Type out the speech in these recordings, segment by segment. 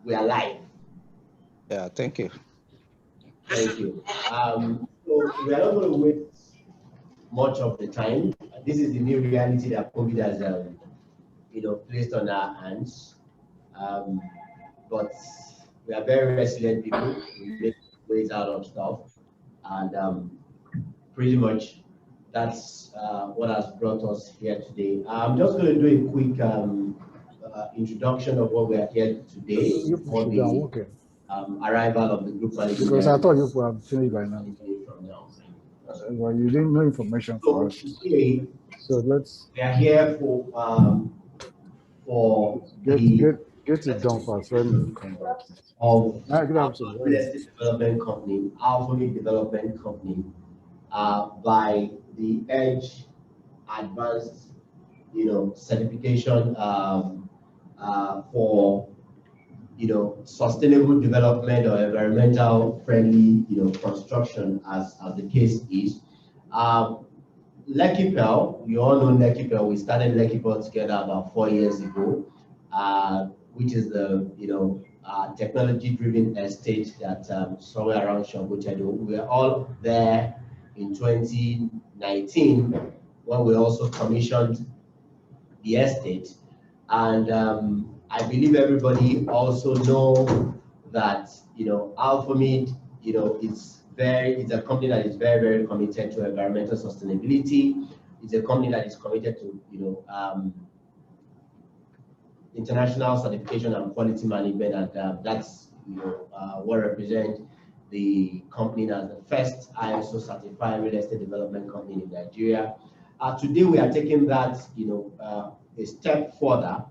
we are live. Yeah, thank you. Thank you. So we are not going to waste much of the time. This is the new reality that COVID has, placed on our hands. But we are very resilient people. We make ways out of stuff, and pretty much that's what has brought us here today. I'm just going to do a quick introduction of what we are here today for the arrival of the group manager. Because I thought you would have finished by now. Well, you didn't know information for us. Today, so let's. We are here for get it done first. When we come back. Of Real Estate Development Company, Alpha Mead Development Company, by the Edge Advanced, certification for sustainable development or environmental friendly construction, as the case is. Lekki Pearl, you all know Lekki Pearl. We started Lekki Pearl together about 4 years ago, which is the technology-driven estate that somewhere around Shambochedo. We were all there in 2019 when we also commissioned the estate, and I believe everybody also know that Alpha Mead, it's a company that is very, very committed to environmental sustainability. It's a company that is committed to international certification and quality management, and that's what represents the company as the first ISO certified real estate development company in Nigeria. Today we are taking that a step further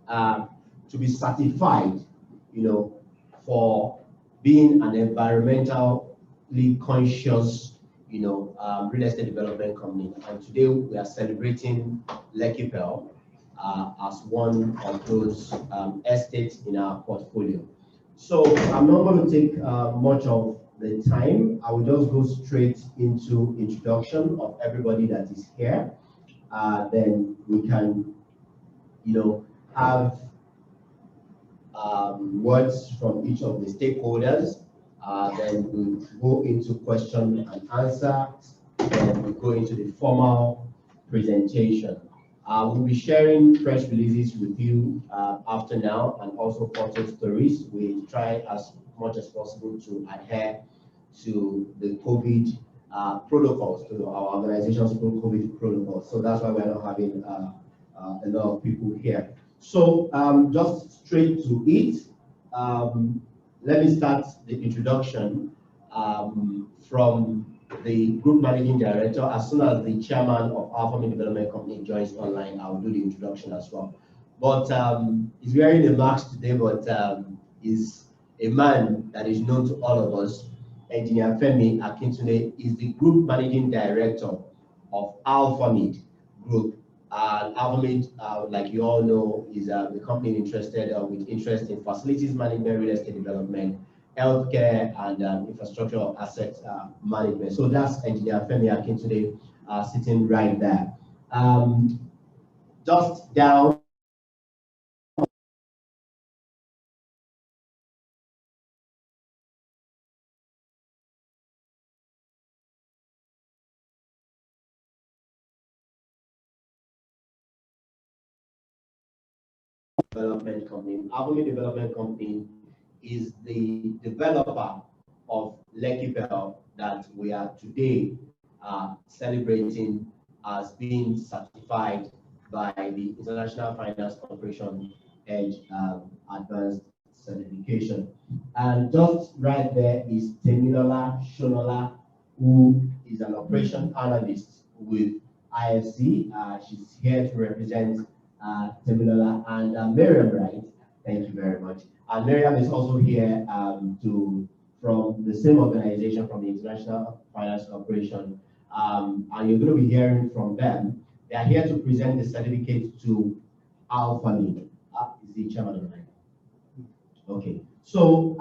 to be certified for being an environmentally conscious real estate development company. And today we are celebrating Lekki Pearl as one of those estates in our portfolio. So I'm not going to take much of the time. I will just go straight into introduction of everybody that is here. Then we can, have words from each of the stakeholders. Then we go into question and answer. Then we go into the formal presentation. We'll be sharing press releases with you after now, and also photo stories. We try as much as possible to adhere to the COVID protocols, to our organization's COVID protocols. So that's why we're not having a lot of people here. So just straight to it. Let me start the introduction from the group managing director. As soon as the chairman of Alpha Mead Development Company joins online, I'll do the introduction as well. But he's wearing a mask today, but is a man that is known to all of us. Engineer Femi Akintunde is the group managing director of Alpha Mead Group. Alpha Mead, like you all know, is the company interested with interest in facilities management, real estate development, healthcare, and infrastructure of asset management. So that's Engineer Femi Akintunde sitting right there. Just down. Development Company. Alpha Mead Development Company is the developer of Lekki Pearl that we are today celebrating as being certified by the International Finance Corporation Edge Advanced Certification. And just right there is Temilola Shonola, who is an operation analyst with IFC. She's here to represent Temilola, and Miriam, right? Thank you very much. And Miriam is also here from the same organization, from the International Finance Corporation, and you're going to be hearing from them. They are here to present the certificate to Alpha Mead. Is the chairman on the line? Okay. So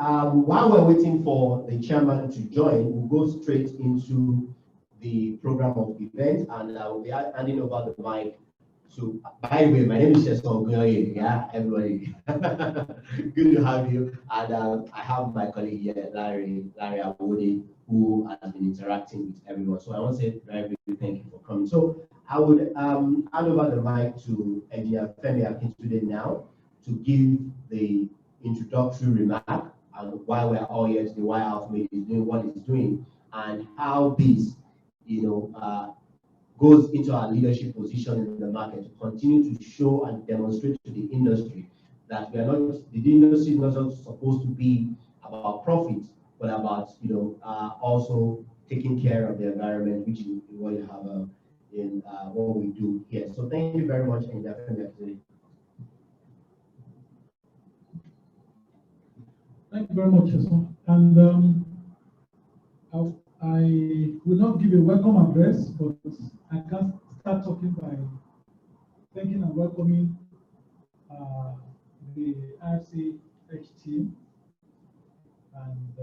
while we're waiting for the chairman to join, we'll go straight into the program of event, and I will be handing over the mic So, by the way, my name is Sheson Ogunyoye. Yeah, everybody. Good to have you. And I have my colleague here, Larry Awode, who has been interacting with everyone. So I want to say very big thank you for coming. So I would hand over the mic to Engineer Femi Akintunde now to give the introductory remark and why we're all here today, why Alpha Mead is doing what it's doing, and how this, goes into our leadership position in the market to continue to show and demonstrate to the industry that we are not, the industry is not just supposed to be about profit, but about also taking care of the environment, which is what you have in what we do here. So thank you very much, and definitely. Thank you very much, Sheson. And I will not give a welcome address, but I can start talking by thanking and welcoming the RCH team. And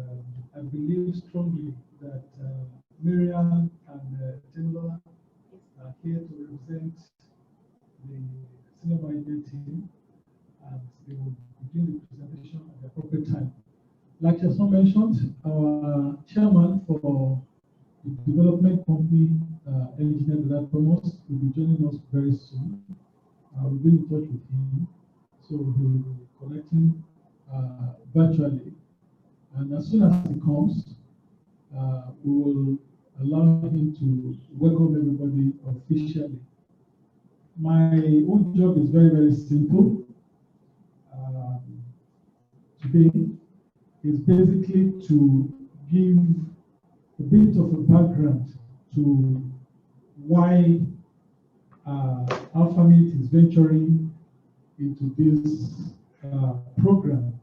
I believe strongly that Miriam and Tinola are here to represent the senior management team, and they will begin the presentation at the appropriate time. Like Sheson mentioned, our chairman for the development company, Engineer Thomas, will be joining us very soon. We'll be in touch with him, so he will be connecting virtually. And as soon as he comes, we will allow him to welcome everybody officially. My own job is very, very simple. Today is basically to give a bit of a background to why Alpha Mead is venturing into this program.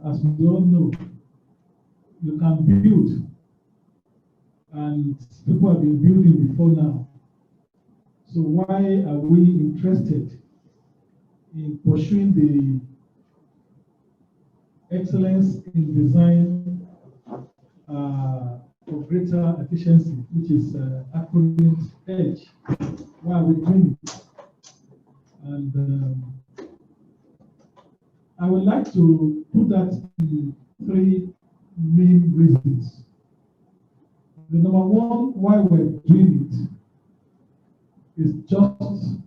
As we all know, you can build, and people have been building before now. So why are we interested in pursuing the excellence in design for greater efficiency, which is acronym EDGE? Why are we doing it? And I would like to put that in three main reasons. The number one, why we're doing it, is just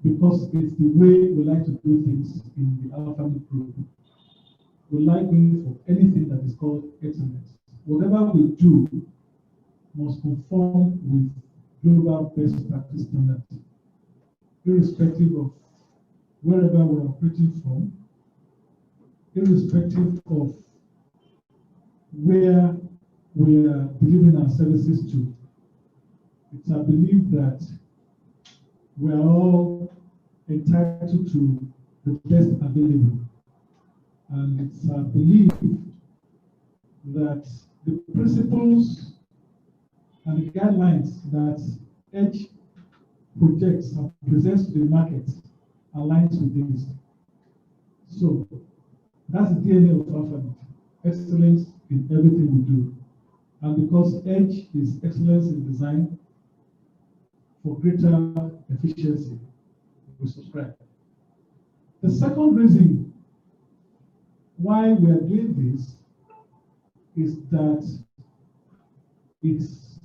because it's the way we like to do things in the Alpha Mead Group. We like going for anything that is called excellence. Whatever we do must conform with global best practice standards, irrespective of wherever we're operating from, irrespective of where we are delivering our services to. It's our belief that we are all entitled to the best available. And it's our belief that the principles and the guidelines that EDGE projects and presents to the market aligns with this. So that's the DNA of Alpha Mead, excellence in everything we do. And because EDGE is excellence in design for greater efficiency, we subscribe. The second reason why we are doing this is that it's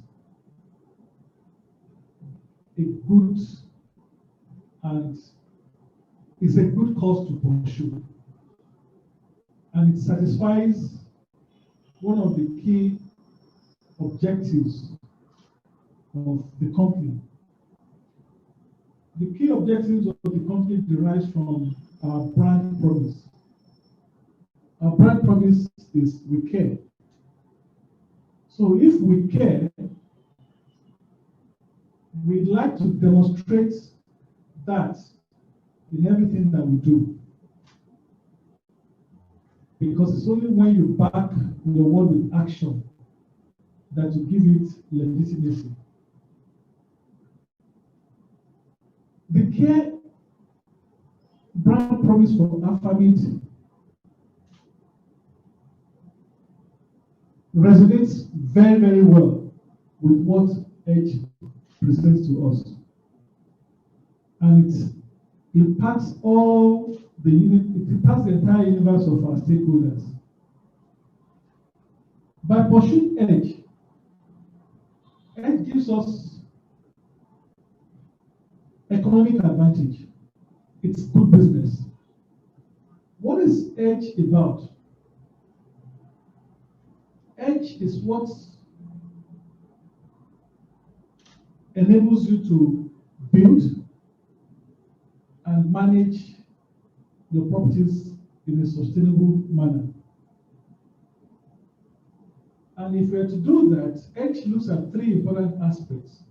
a good and it's a good cause to pursue, and it satisfies one of the key objectives of the company. The key objectives of the company derives from our brand promise. Our brand promise is we care. So if we care, we'd like to demonstrate that in everything that we do. Because it's only when you back your word with action that you give it legitimacy. The care brand promise for Alpha Mead resonates very, very well with what EDGE presents to us. and it impacts it impacts the entire universe of our stakeholders. By pursuing edge gives us economic advantage. It's good business. What is edge about? Edge is what enables you to build and manage your properties in a sustainable manner. And if we are to do that, edge looks at three important aspects.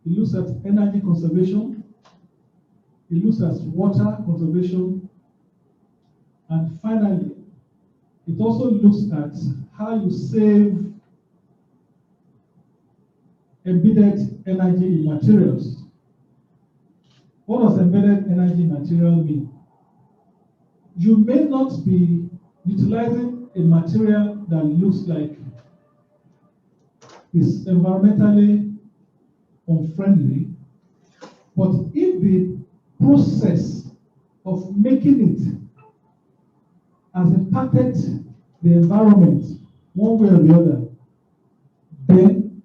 It looks at energy conservation, it looks at water conservation, and finally, it also looks at how you save embedded energy in materials. What does embedded energy material mean? You may not be utilizing a material that looks like is environmentally unfriendly, but if the process of making it has impacted the environment one way or the other, then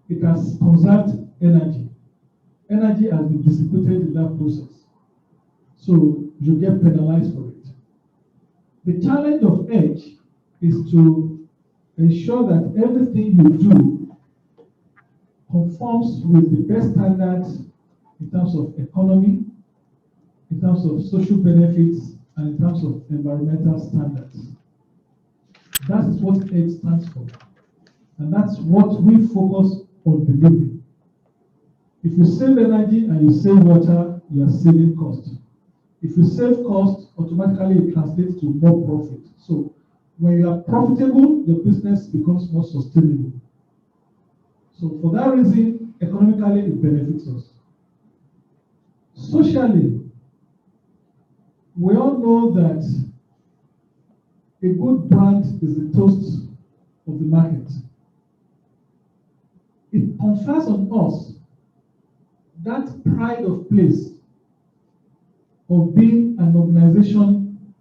it has conserved energy. Energy has been dissipated in that process. So you get penalized for it. The challenge of edge is to ensure that everything you do conforms with the best standards in terms of economy, in terms of social benefits, and in terms of environmental standards. That is what edge stands for. And that's what we focus on delivering. If you save energy and you save water, you are saving cost. If you save cost, automatically it translates to more profit. So when you are profitable, your business becomes more sustainable. So for that reason, economically it benefits us. Socially, we all know that a good brand is the toast of the market. It confers on us that pride of place of being an organization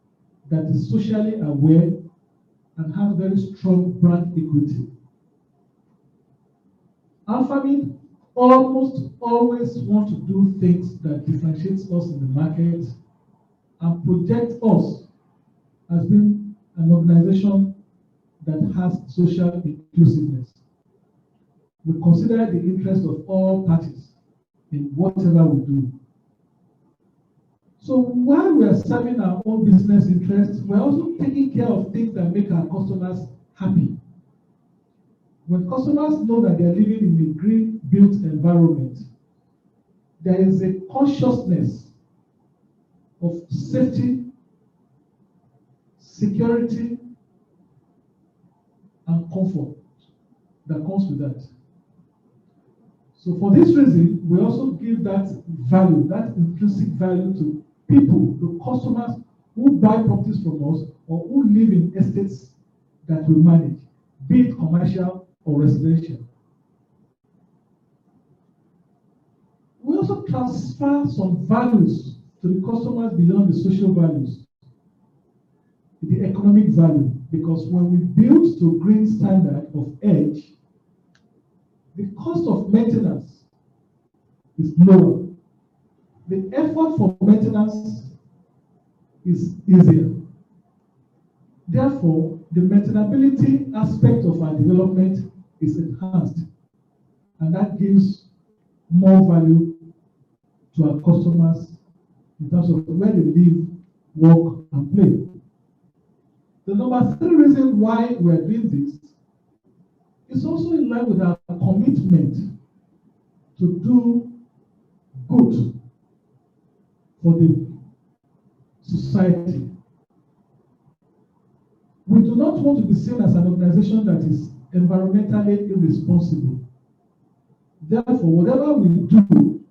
that is socially aware and has very strong brand equity. Alpha Mead almost always want to do things that differentiates us in the market and project us as being an organization that has social inclusiveness. We consider the interest of all parties in whatever we do. So while we are serving our own business interests, we're also taking care of things that make our customers happy. When customers know that they're living in a green-built environment, there is a consciousness of safety, security, and comfort that comes with that. So for this reason, we also give that value, that intrinsic value to people, to customers who buy properties from us or who live in estates that we manage, be it commercial or residential. We also transfer some values to the customers beyond the social values, the economic value, because when we build to green standard of edge, the cost of maintenance is lower. The effort for maintenance is easier. Therefore, the maintainability aspect of our development is enhanced, and that gives more value to our customers in terms of where they live, work, and play. The number 3 reason why we are doing this is also in line with our commitment to do good for the society. We do not want to be seen as an organization that is environmentally irresponsible. Therefore, whatever we do,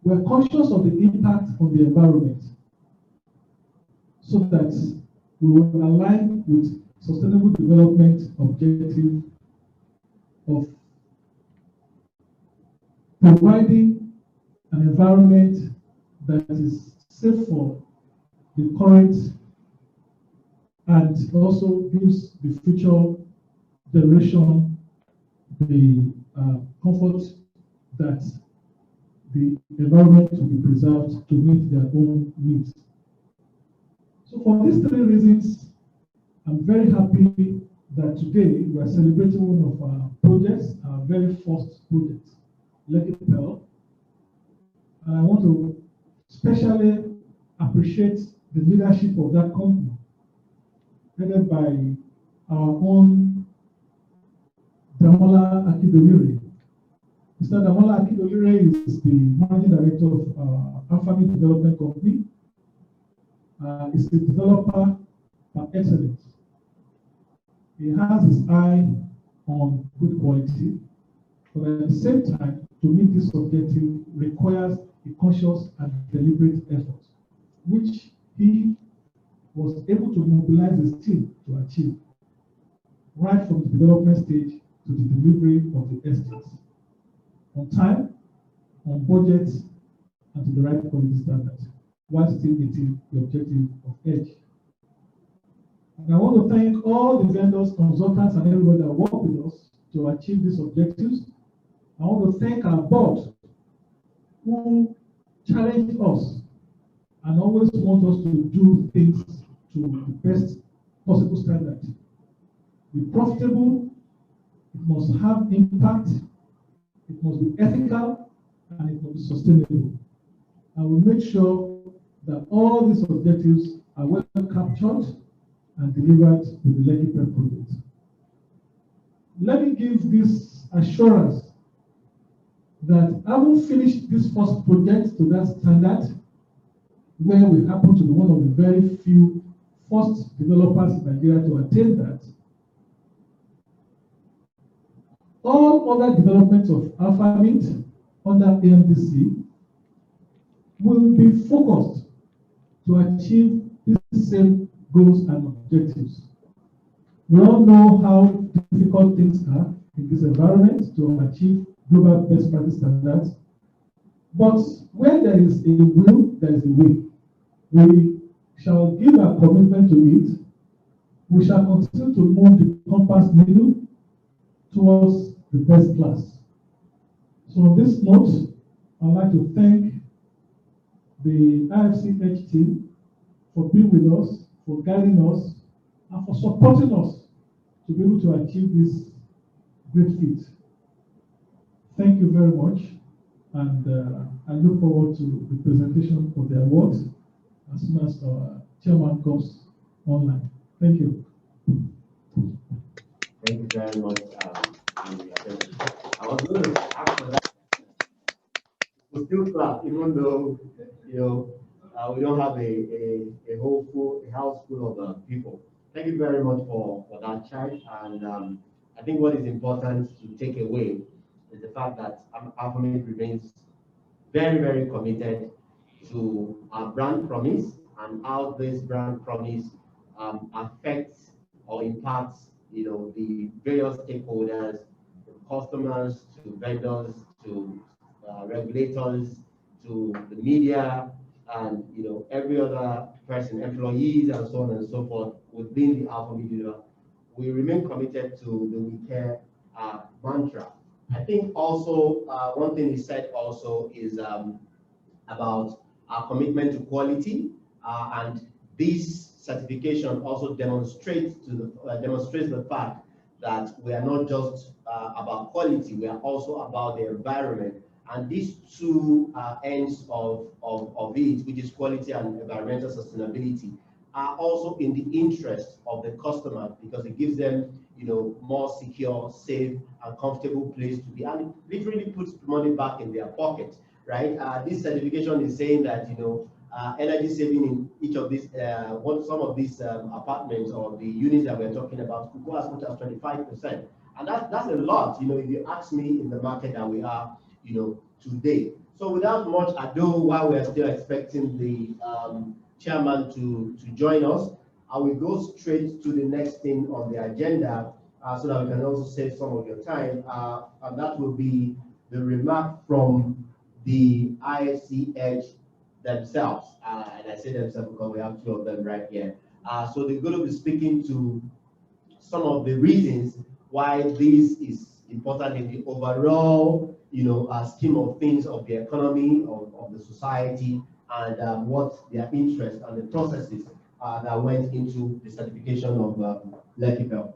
we are conscious of the impact on the environment so that we will align with sustainable development objective of providing an environment that is safe for the current and also gives the future generation the comfort that the environment will be preserved to meet their own needs. So for these three reasons, I'm very happy that today we are celebrating one of our projects, our very first project, Lekki Pearl. And I want to especially appreciate the leadership of that company, headed by our own Damola Akindolire. Mr. Damola Akindolire is the managing director of Alpha Mead Development Company. Is a developer by excellence. He has his eye on good quality, but at the same time, to meet this objective requires a conscious and deliberate effort, which he was able to mobilize his team to achieve, right from the development stage to the delivery of the estates, on time, on budget, and to the right quality standards, while still meeting the objective of EDGE. And I want to thank all the vendors, consultants, and everybody that work with us to achieve these objectives. I want to thank our board who challenge us and always want us to do things to the best possible standard. Be profitable, it must have impact, it must be ethical, and it must be sustainable. And we make sure that all these objectives are well captured and delivered to the Lekki Pearl project. Let me give this assurance that having finished this first project to that standard, where we happen to be one of the very few first developers in Nigeria to attain that, all other developments of Alpha Mead under AMDC will be focused to achieve these same goals and objectives. We all know how difficult things are in this environment to achieve global best practice standards. But where there is a will, there is a way. We shall give our commitment to it. We shall continue to move the compass needle towards the best class. So on this note, I'd like to thank the IFC Edge team for being with us, for guiding us, and for supporting us to be able to achieve this great feat. Thank you very much, and I look forward to the presentation of the awards as soon as our chairman comes online. Thank you. Thank you very much. I was going to ask for that. We still clap, even though we don't have a house full of people. Thank you very much for that charge. And I think what is important to take away is the fact that Alpha Mead remains very, very committed to our brand promise and how this brand promise affects or impacts, the various stakeholders, from customers to vendors to regulators to the media and every other person, employees, and so on and so forth within the Alpha Mead. We remain committed to the We Care mantra. I think also one thing he said also is about our commitment to quality, and this certification also demonstrates the fact that we are not just about quality, we are also about the environment. And these two ends of it, which is quality and environmental sustainability, are also in the interest of the customer because it gives them, more secure, safe, and comfortable place to be, and it literally puts the money back in their pocket, right? This certification is saying that energy saving in each of these, some of these apartments or the units that we're talking about could go as much as 25%, and that's a lot, if you ask me, in the market that we are, today. So without much ado, while we're still expecting the chairman to join us, I will go straight to the next thing on the agenda so that we can also save some of your time, and that will be the remark from the IFC Edge themselves. And I say themselves because we have two of them right here. So they're going to be speaking to some of the reasons why this is important in the overall, scheme of things of the economy, of the society, and what their interest and the processes that went into the certification of Lekki Pearl.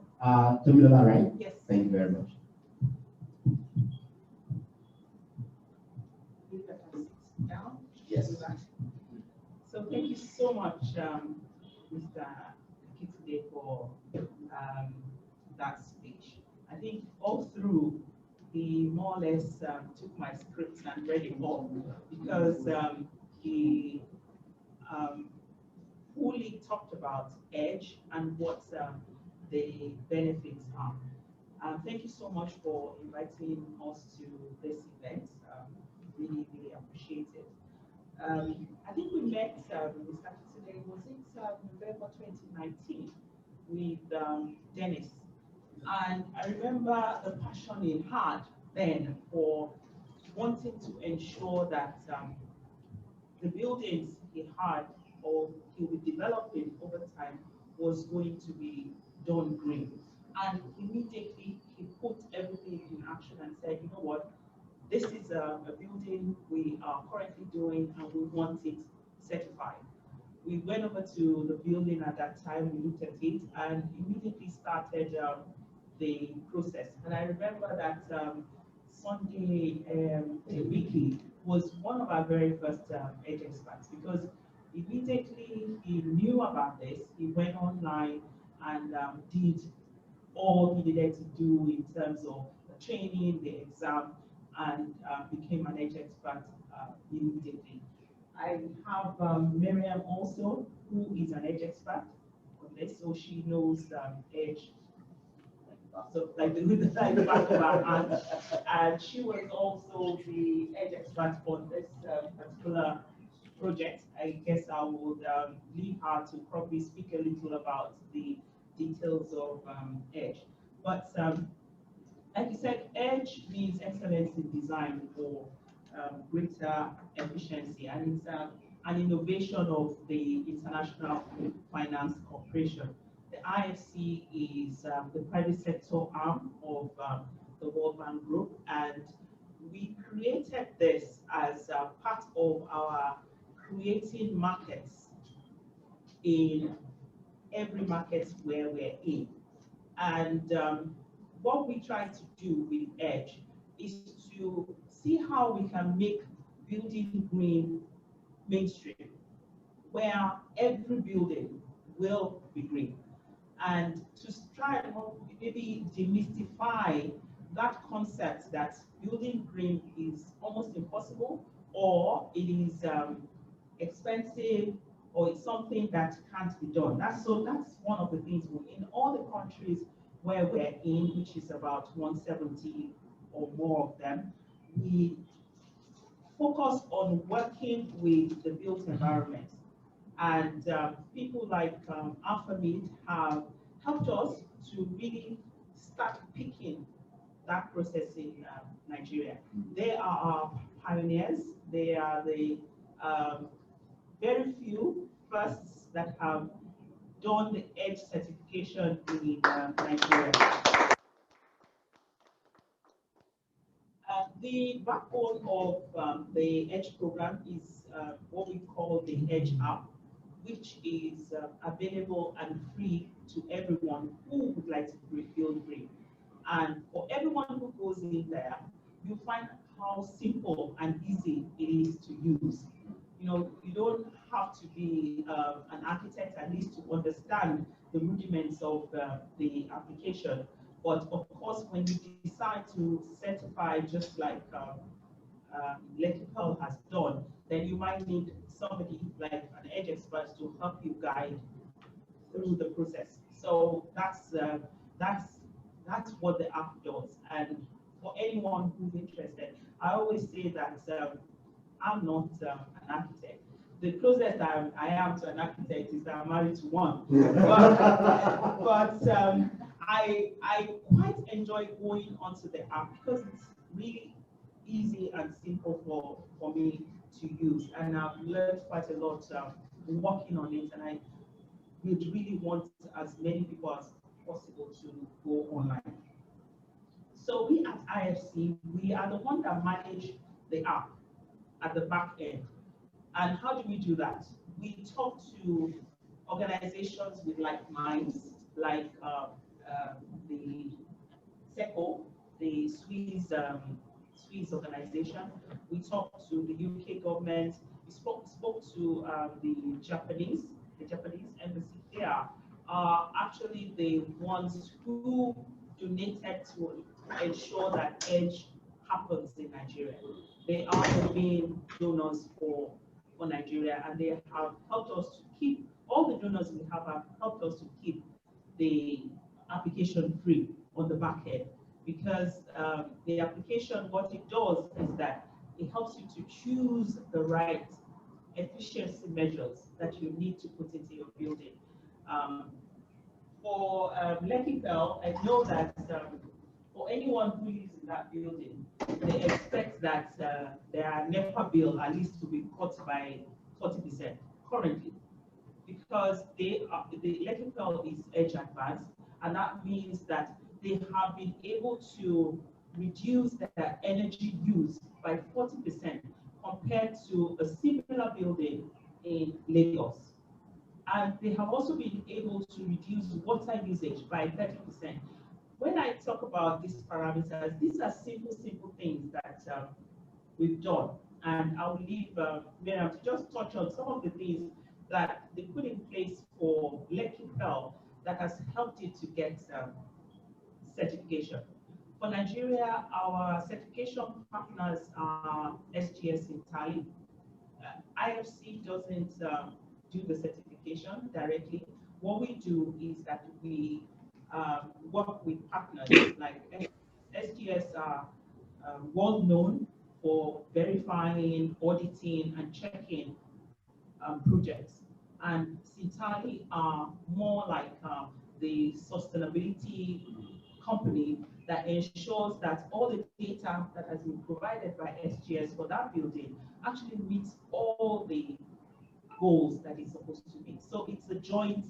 Tomilola, right? Yes. Thank you very much. Down. Yes. So thank you so much, Mr. Lekki, for that speech. I think all through, he more or less took my script and read it all, because he fully talked about EDGE and what the benefits are. Thank you so much for inviting us to this event. Really, really appreciate it. I think we met, we started today, was it November 2019 with Dennis. And I remember the passion he had then for wanting to ensure that the buildings he had or he would develop it over time was going to be done green. And immediately he put everything in action and said, you know what, this is a building we are currently doing and we want it certified. We went over to the building at that time, we looked at it and immediately started the process. And I remember that Sunday Wiki was one of our very first edge experts, because immediately he knew about this, he went online and did all he needed to do in terms of the training, the exam, and became an edge expert immediately. I have Miriam also, who is an edge expert on this, so she knows edge, so like the back of her hand, and she was also the edge expert on this particular project. I guess I would leave her to probably speak a little about the details of edge. But like you said, EDGE means excellence in design for greater efficiency, and it's an innovation of the International Finance Corporation. The IFC is the private sector arm of the World Bank Group, and we created this as part of our creating markets in every market where we're in. And what we try to do with EDGE is to see how we can make building green mainstream, where every building will be green, and to try and maybe demystify that concept that building green is almost impossible, or it is expensive, or it's something that can't be done. That's one of the things in all the countries where we're in, which is about 170 or more of them, we focus on working with the built environment. And people like Alpha Mead have helped us to really start picking that process in Nigeria. They are our pioneers. They are the very few firsts that have done the EDGE certification in Nigeria. The backbone of the EDGE program is what we call the EDGE app, which is available and free to everyone who would like to build green. And for everyone who goes in there, you find how simple and easy it is to use. You don't have to be an architect, at least, to understand the rudiments of the application. But of course, when you decide to certify, just like Lekki Pearl has done, then you might need somebody like an edge expert to help you guide through the process. So that's what the app does. And for anyone who's interested, I always say that I'm not an architect. The closest I am to an architect is that I'm married to one. but I quite enjoy going onto the app because it's really easy and simple for me to use. And I've learned quite a lot working on it, and I would really want as many people as possible to go online. So we at IFC, we are the one that manage the app at the back end. And how do we do that? We talk to organizations with like minds, like the SECO, the Swiss organization. We talked to the UK government. We spoke to the Japanese embassy. They are actually the ones who donated to ensure that EDGE happens in Nigeria. They are the main donors for Nigeria, and they have helped us to keep, all the donors we have helped us to keep the application free on the back end, because the application, what it does is that it helps you to choose the right efficiency measures that you need to put into your building. For Lekki Pearl, I know that for anyone who lives in that building, they expect that their NEPA bill at least to be cut by 40% currently, because the Lekki Pearl is EDGE advanced, and that means that they have been able to reduce their energy use by 40% compared to a similar building in Lagos. And they have also been able to reduce water usage by 30%. When I talk about these parameters, these are simple things that we've done. And I will leave Miriam to just touch on some of the things that they put in place for Lekki Pearl that has helped it to get certification. For Nigeria, our certification partners are SGS in Tali. IFC doesn't do the certification directly. What we do is that we work with partners like SGS are well known for verifying, auditing, and checking projects. And Sintali are more like the sustainability company that ensures that all the data that has been provided by SGS for that building actually meets all the goals that it's supposed to meet. So it's a joint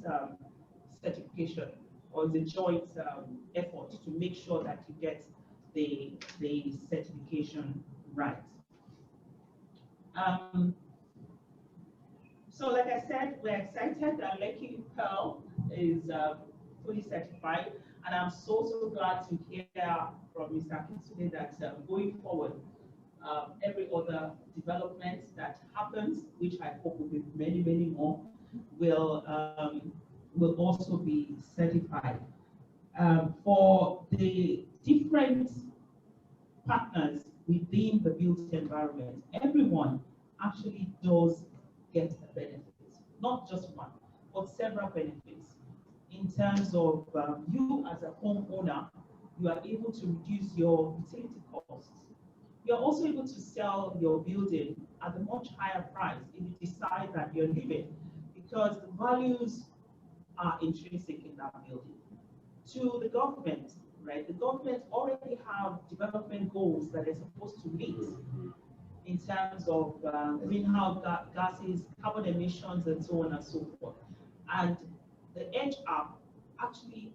certification, or the joint effort to make sure that you get the certification right. So like I said, we're excited that Lekki Pearl is fully certified, and I'm so glad to hear from Mr. Akintunde that going forward, every other development that happens, which I hope will be many more, will also be certified. For the different partners within the built environment, everyone actually does get a benefit, not just one, but several benefits. In terms of you as a homeowner, you are able to reduce your utility costs. You're also able to sell your building at a much higher price if you decide that you're leaving, because the values are intrinsic in that building. To the government, right? The government already have development goals that they're supposed to meet in terms of greenhouse gases, carbon emissions, and so on and so forth. And the EDGE app actually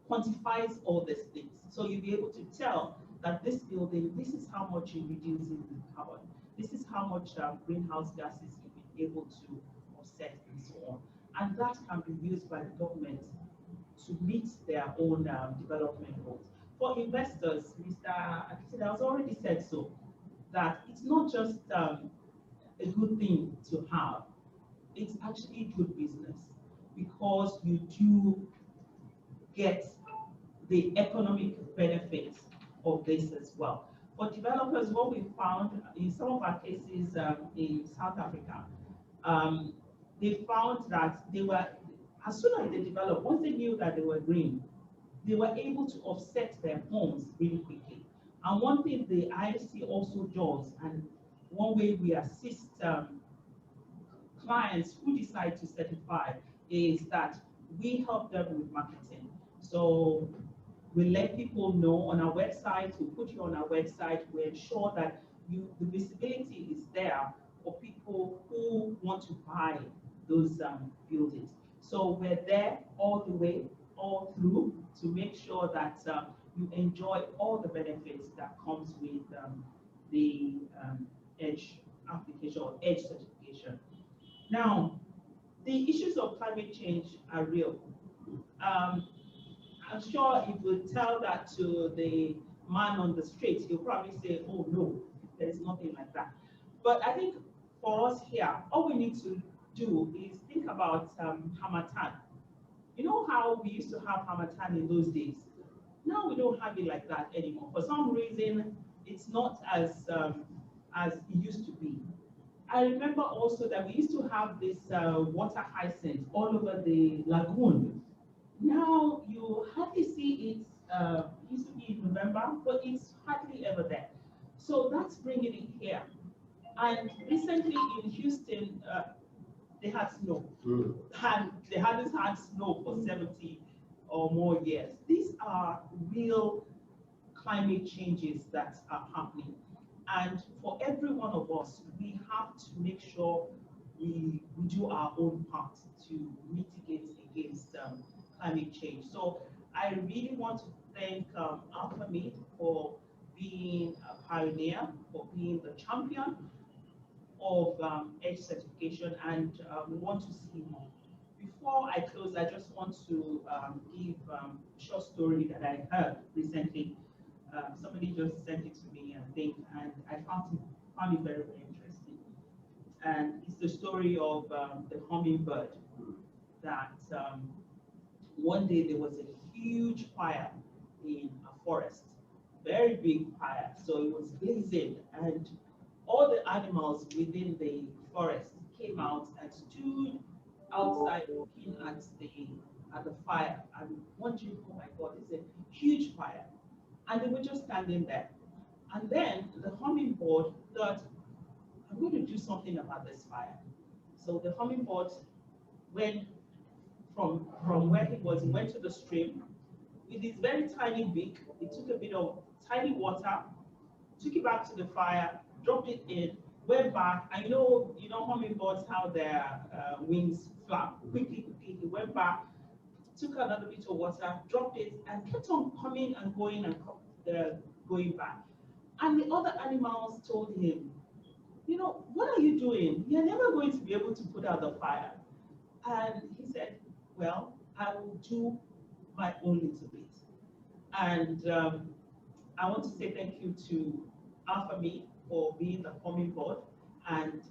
quantifies all these things. So you'll be able to tell that this building, this is how much you're reducing the carbon. This is how much greenhouse gases you've been able to offset, and so on. And that can be used by the government to meet their own development goals. For investors, Mr. Akintunde has already said so, that it's not just a good thing to have, it's actually good business, because you do get the economic benefits of this as well. For developers, what we found in some of our cases in South Africa, they found that they were, as soon as they developed, once they knew that they were green, they were able to offset their homes really quickly. And one thing the IFC also does, and one way we assist clients who decide to certify, is that we help them with marketing. So We let people know on our website, we put you on our website, we ensure that the visibility is there for people who want to buy those buildings. So we're there all the way, all through, to make sure that you enjoy all the benefits that comes with the EDGE application or EDGE certification. Now, the issues of climate change are real. I'm sure if we tell that to the man on the street, he'll probably say, oh no, there's nothing like that. But I think for us here, all we need to do is think about Harmattan. You know how we used to have Harmattan in those days? Now we don't have it like that anymore. For some reason, it's not as it used to be. I remember also that we used to have this water hyacinth all over the lagoon. Now you hardly see it. It used to be in November, but it's hardly ever there. So that's bringing it here. And recently in Houston, they had snow, and they hadn't had snow for 70 or more years. These are real climate changes that are happening. And for every one of us, we have to make sure we do our own part to mitigate against climate change. So I really want to thank Alpha Mead for being a pioneer, for being the champion of EDGE certification, and we want to see more. Before I close, I just want to give a short story that I heard recently. Somebody just sent it to me, I think, and I found it very, very interesting. And it's the story of the hummingbird that one day there was a huge fire in a forest, very big fire. So it was blazing, and all the animals within the forest came out and stood outside looking at the fire and wondering, oh my God, it's a huge fire. And they were just standing there. And then the hummingbird thought, I'm going to do something about this fire. So the hummingbird went from where he was, he went to the stream with his very tiny beak. He took a bit of tiny water, took it back to the fire, dropped it in, went back, and you know hummingbirds, how their wings flap quickly. He went back, took another bit of water, dropped it, and kept on coming and going and going back. And the other animals told him, what are you doing? You're never going to be able to put out the fire. And he said, well, I will do my own little bit. And I want to say thank you to Alpha Mead for being the hummingbird and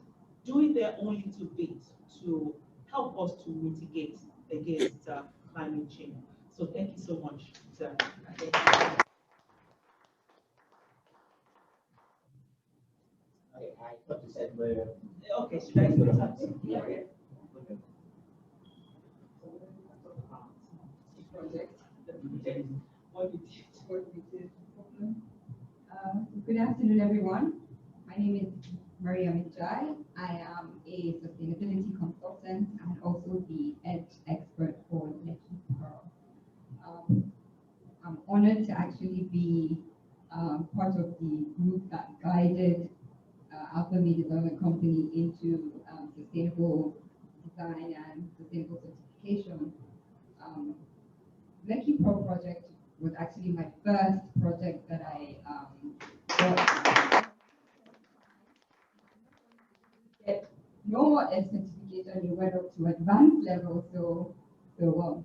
doing their own little bit to help us to mitigate against climate change. So thank you so much, sir. I thought you said where. Okay, should I start? Yeah. Good afternoon, everyone. My name is Maria Mijai. I am a sustainability consultant and also the EDGE expert for Lekki Pearl. I'm honored to actually be part of the group that guided Alpha Mead Development Company into sustainable design and sustainable certification. Lekki Pearl project was actually my first project that I get normal EDGE certification. You went up to advanced level, so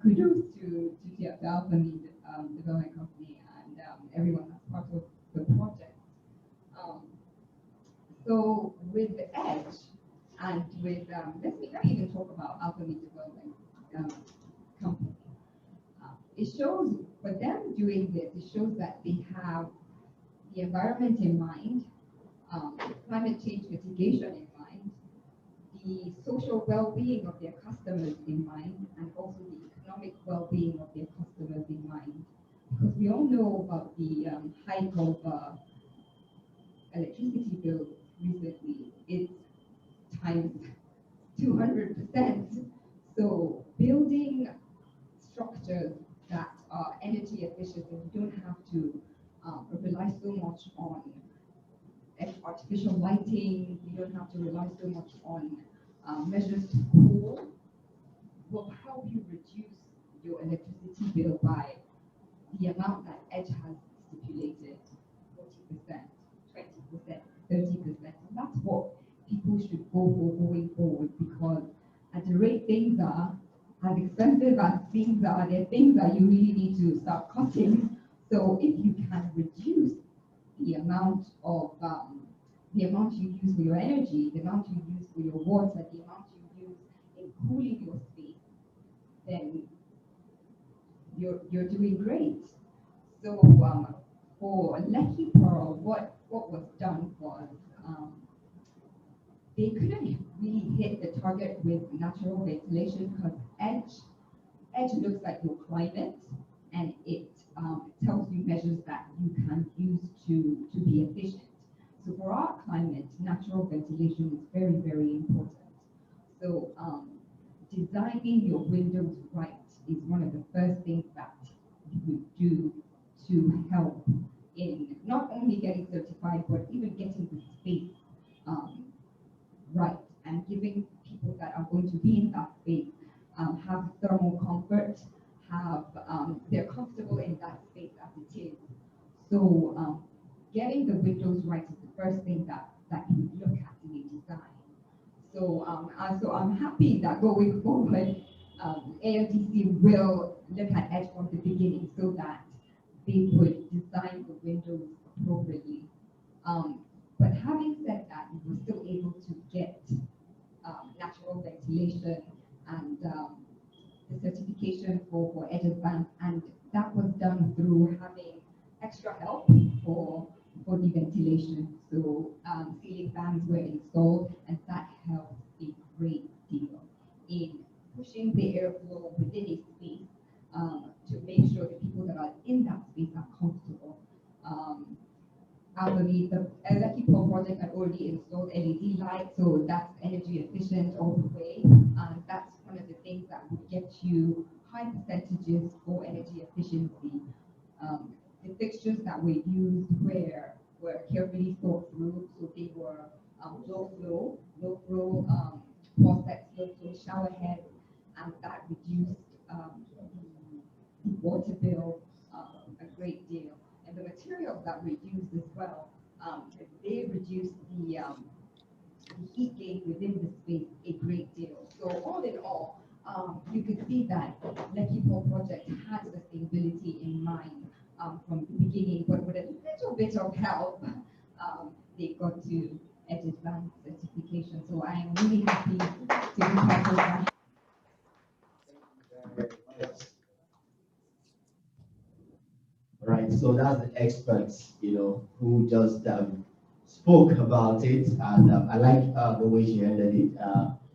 kudos to the Alpha Mead Development Company and everyone that's part of the project. So with the EDGE and with let me even talk about Alpha Mead Development Company. It shows, for them doing this, it shows that they have the environment in mind, climate change mitigation in mind, the social well-being of their customers in mind, and also the economic well-being of their customers in mind. Because we all know about the hike of electricity bills recently. It's times 200%. So building structures that are energy efficient efficient, and you don't have to rely so much on artificial lighting. You don't have to rely so much on measures to cool. Will help you reduce your electricity bill by the amount that EDGE has stipulated, 40%, 20%, 30%. And that's what people should go for going forward, because at the rate things are, as expensive as things are, there are things that you really need to start cutting. So if you can reduce the amount you use for your energy, the amount you use for your water, the amount you use in cooling your space, then you're doing great. So for Lekki Pearl, what was done was they couldn't really hit the target with natural ventilation, because EDGE looks at your climate, and it tells you measures that you can use to be efficient. So for our climate, natural ventilation is very, very important. So designing your windows right is one of the first things that you would do to help in not only getting certified, but even getting the space right, and giving people that are going to be in that space have thermal comfort, they're comfortable in that space as it is. So getting the windows right is the first thing that you look at in a design. So I'm happy that going forward, AMDC will look at EDGE from the beginning, so that they would design the windows appropriately. But having said that, we were still able to get natural ventilation and the certification for EDGE Advanced, and that was done through having extra help for the ventilation. So ceiling fans were installed, and that helped a great deal in pushing the airflow within a space to make sure the people that are in that space are comfortable. Alpha Mead, the Lekki Pearl project had already installed LED lights, so that's energy efficient all the way. And that's one of the things that would get you high percentages for energy efficiency. The fixtures that were used were carefully thought through, so they were low flow faucets, low flow shower heads, and that reduced the water bill a great deal. And the materials that were used as well, they reduced the heat gain within the space a great deal. So all in all, you could see that Lekki Pearl project had sustainability in mind from the beginning, but with a little bit of help, they got to EDGE Advanced certification. So I am really happy to be part of that. Right, so that's the experts, who just spoke about it, and I like the way she ended it,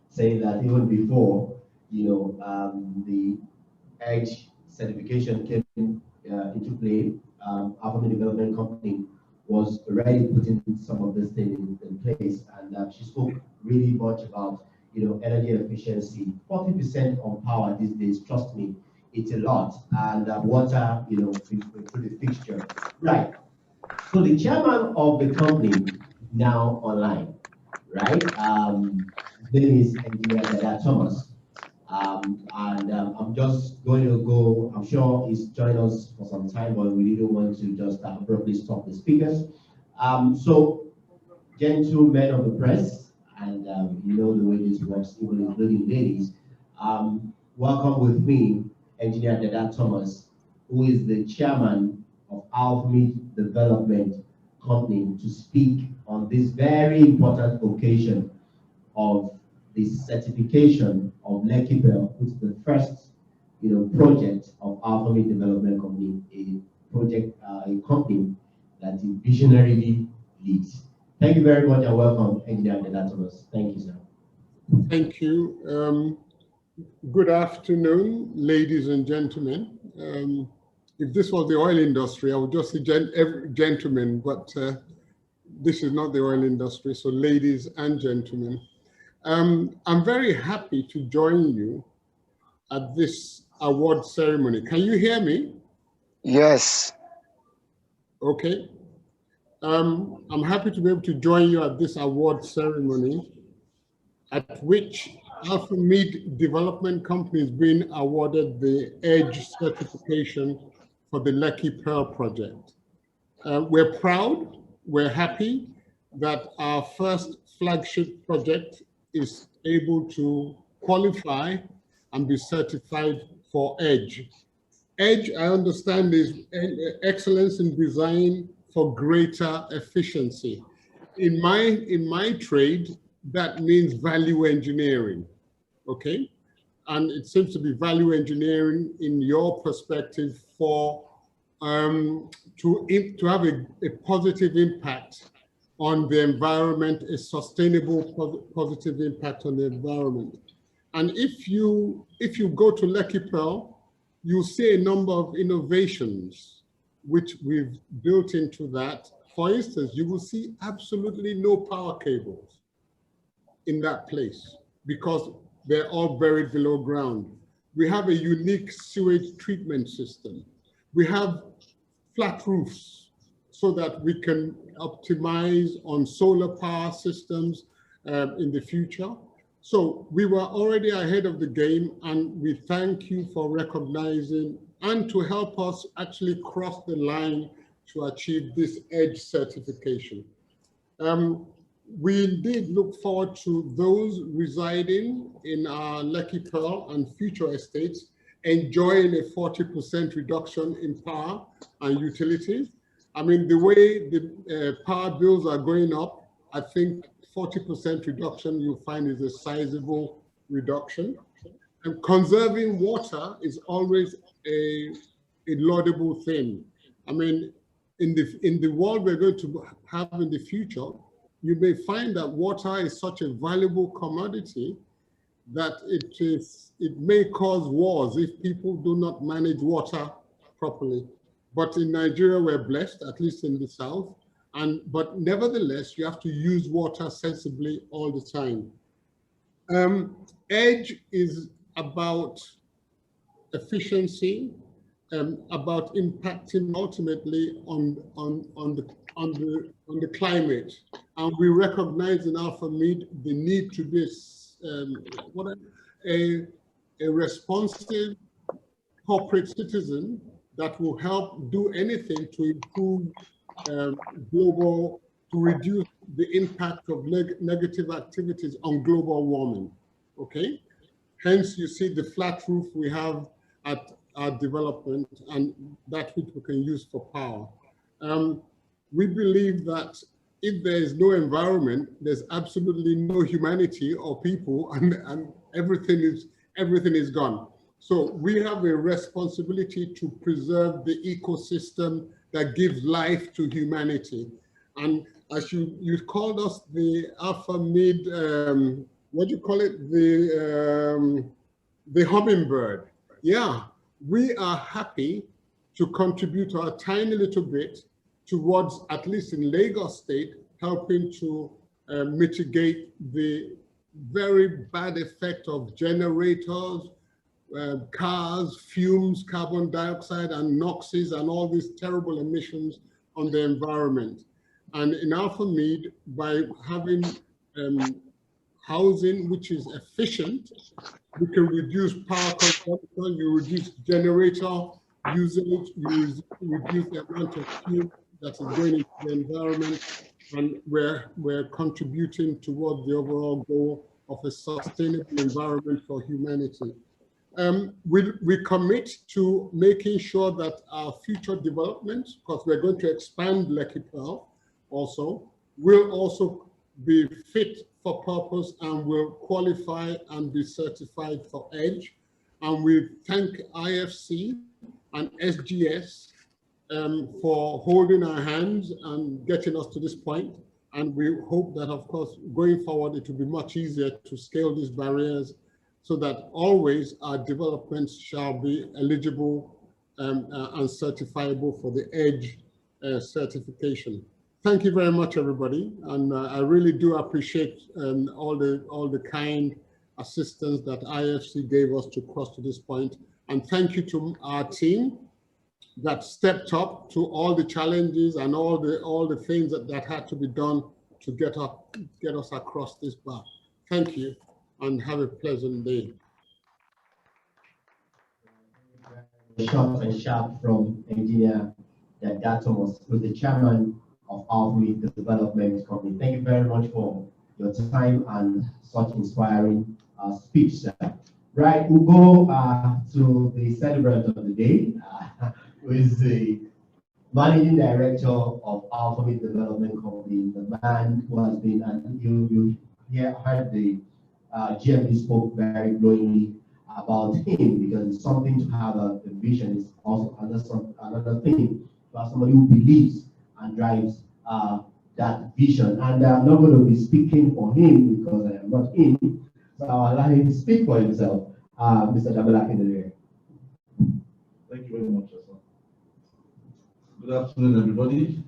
saying that even before, the EDGE certification came into play, Alpha Mead Development Company was already putting some of this thing in place, and she spoke really much about, energy efficiency. 40% on power these days, trust me, it's a lot, and water, through the fixture. Right. So the chairman of the company now online, right? His name is Engineer Dada Thomas, and I'm just going to go. I'm sure he's joined us for some time, but we didn't want to just abruptly stop the speakers. So, gentlemen of the press, and you know the way this works, even including ladies, welcome with me Engineer Dada Thomas, who is the chairman of Alpha Mead Development Company, to speak on this very important occasion of the certification of Lekki Pearl, which is the first, project of Alpha Mead Development Company, a company that it visionarily leads. Thank you very much and welcome, Engineer Dada Thomas. Thank you, sir. Thank you. Good afternoon, ladies and gentlemen. If this was the oil industry, I would just say gentlemen, but this is not the oil industry, so ladies and gentlemen. I'm very happy to join you at this award ceremony. Can you hear me? Yes. Okay. I'm happy to be able to join you at this award ceremony, at which Alpha Mead Development Company is being awarded the EDGE certification for the Lekki Pearl project. We're proud, we're happy that our first flagship project is able to qualify and be certified for EDGE. EDGE, I understand, is excellence in design for greater efficiency. In my trade, that means value engineering, okay? And it seems to be value engineering in your perspective for to have a positive impact on the environment, a sustainable positive impact on the environment. And if you go to Lekki Pearl, you'll see a number of innovations which we've built into that. For instance, you will see absolutely no power cables in that place because they're all buried below ground. We have a unique sewage treatment system. We have flat roofs so that we can optimize on solar power systems in the future. So we were already ahead of the game, and we thank you for recognizing and to help us actually cross the line to achieve this EDGE certification. We indeed look forward to those residing in our Lekki Pearl and future estates enjoying a 40% reduction in power and utilities. I mean, the way the power bills are going up, I think 40% reduction you'll find is a sizable reduction. And conserving water is always a laudable thing. I mean, in the world we're going to have in the future, you may find that water is such a valuable commodity that it may cause wars if people do not manage water properly. But in Nigeria, we're blessed, at least in the South. But nevertheless, you have to use water sensibly all the time. EDGE is about efficiency, about impacting ultimately on the climate. And we recognize in Alpha Mead the need to be a responsive corporate citizen that will help do anything to improve to reduce the impact of negative activities on global warming, okay? Hence, you see the flat roof we have at our development and that which we can use for power. We believe that if there is no environment, there's absolutely no humanity or people, and everything is gone. So we have a responsibility to preserve the ecosystem that gives life to humanity. And as you called us the Alpha Mead, what do you call it? The hummingbird. Yeah, we are happy to contribute our tiny little bit towards, at least in Lagos State, helping to mitigate the very bad effect of generators, cars, fumes, carbon dioxide, and NOxes, and all these terrible emissions on the environment. And in Alpha Mead, by having housing which is efficient, we can reduce power consumption, you reduce generator usage, you reduce the amount of fuel that is going into the environment, and we're contributing toward the overall goal of a sustainable environment for humanity. We commit to making sure that our future developments, because we're going to expand Lekki Pearl also, will also be fit for purpose and will qualify and be certified for EDGE. And we thank IFC and SGS for holding our hands and getting us to this point. And we hope that, of course, going forward, it will be much easier to scale these barriers so that always our developments shall be eligible and certifiable for the EDGE certification. Thank you very much, everybody. And I really do appreciate all the kind assistance that IFC gave us to cross to this point. And thank you to our team that stepped up to all the challenges and all the things that had to be done to get us across this bar. Thank you, and have a pleasant day. Short and sharp from Engineer Thomas, who's the chairman of Alpha Mead Development Company. Thank you very much for your time and such inspiring speech, sir. Right, we'll go to the celebrant of the day, who is the Managing Director of Alpha Mead Development Company, the man who has been, and you heard the GMD spoke very glowingly about him, because it's something to have a vision. It's also another thing to have somebody who believes and drives that vision. And I'm not going to be speaking for him because I am not him, so I'll allow him to speak for himself. Mr. Dabalaki. Thank you very much, Hassan. Good afternoon, everybody.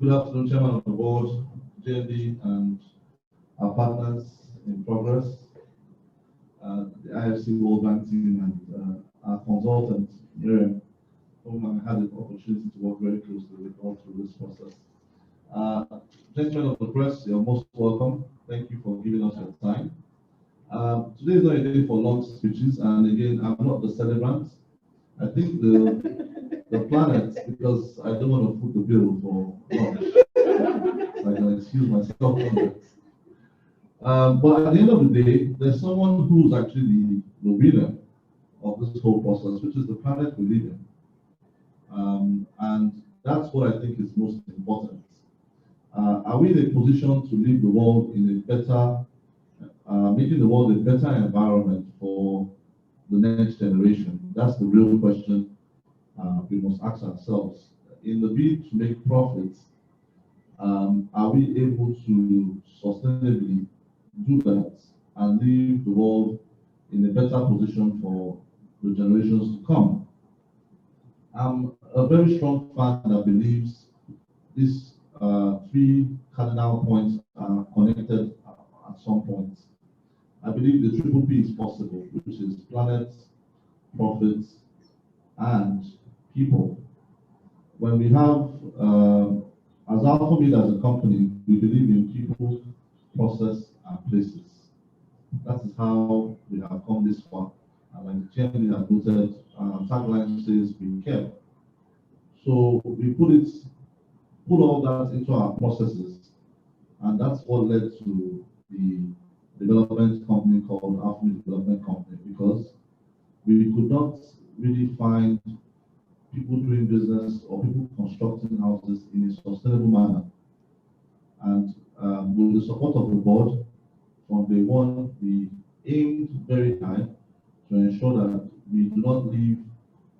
Good afternoon, Chairman of the Board, JD, and our partners in progress, the IFC World Bank team, and our consultant, Miriam, whom I had the opportunity to work very closely with all through this process. Gentlemen of the press, you're most welcome. Thank you for giving us your time. Today is not a day for long speeches, and again, I'm not the celebrant. I think the planet, because I don't want to foot the bill for lunch, so I can excuse myself from that. But at the end of the day, there's someone who's actually the winner of this whole process, which is the planet we live in. And that's what I think is most important. Are we in a position to leave the world in a better, making the world a better environment for the next generation? That's the real question we must ask ourselves. In the bid to make profits, are we able to sustainably do that and leave the world in a better position for the generations to come? I'm a very strong fan that believes these three cardinal points are connected at some point. I believe the triple P is possible, which is planet, profits, and people. When we have, as Alpha Mead as a company, we believe in people, process, and places. That is how we have come this far. And like the chairman has noted, our tagline says, "We care." So we put all that into our processes, and that's what led to the development company called Alpha Mead Development Company, because we could not really find people doing business or people constructing houses in a sustainable manner. And with the support of the board, from day one, we aimed very high to ensure that we do not leave,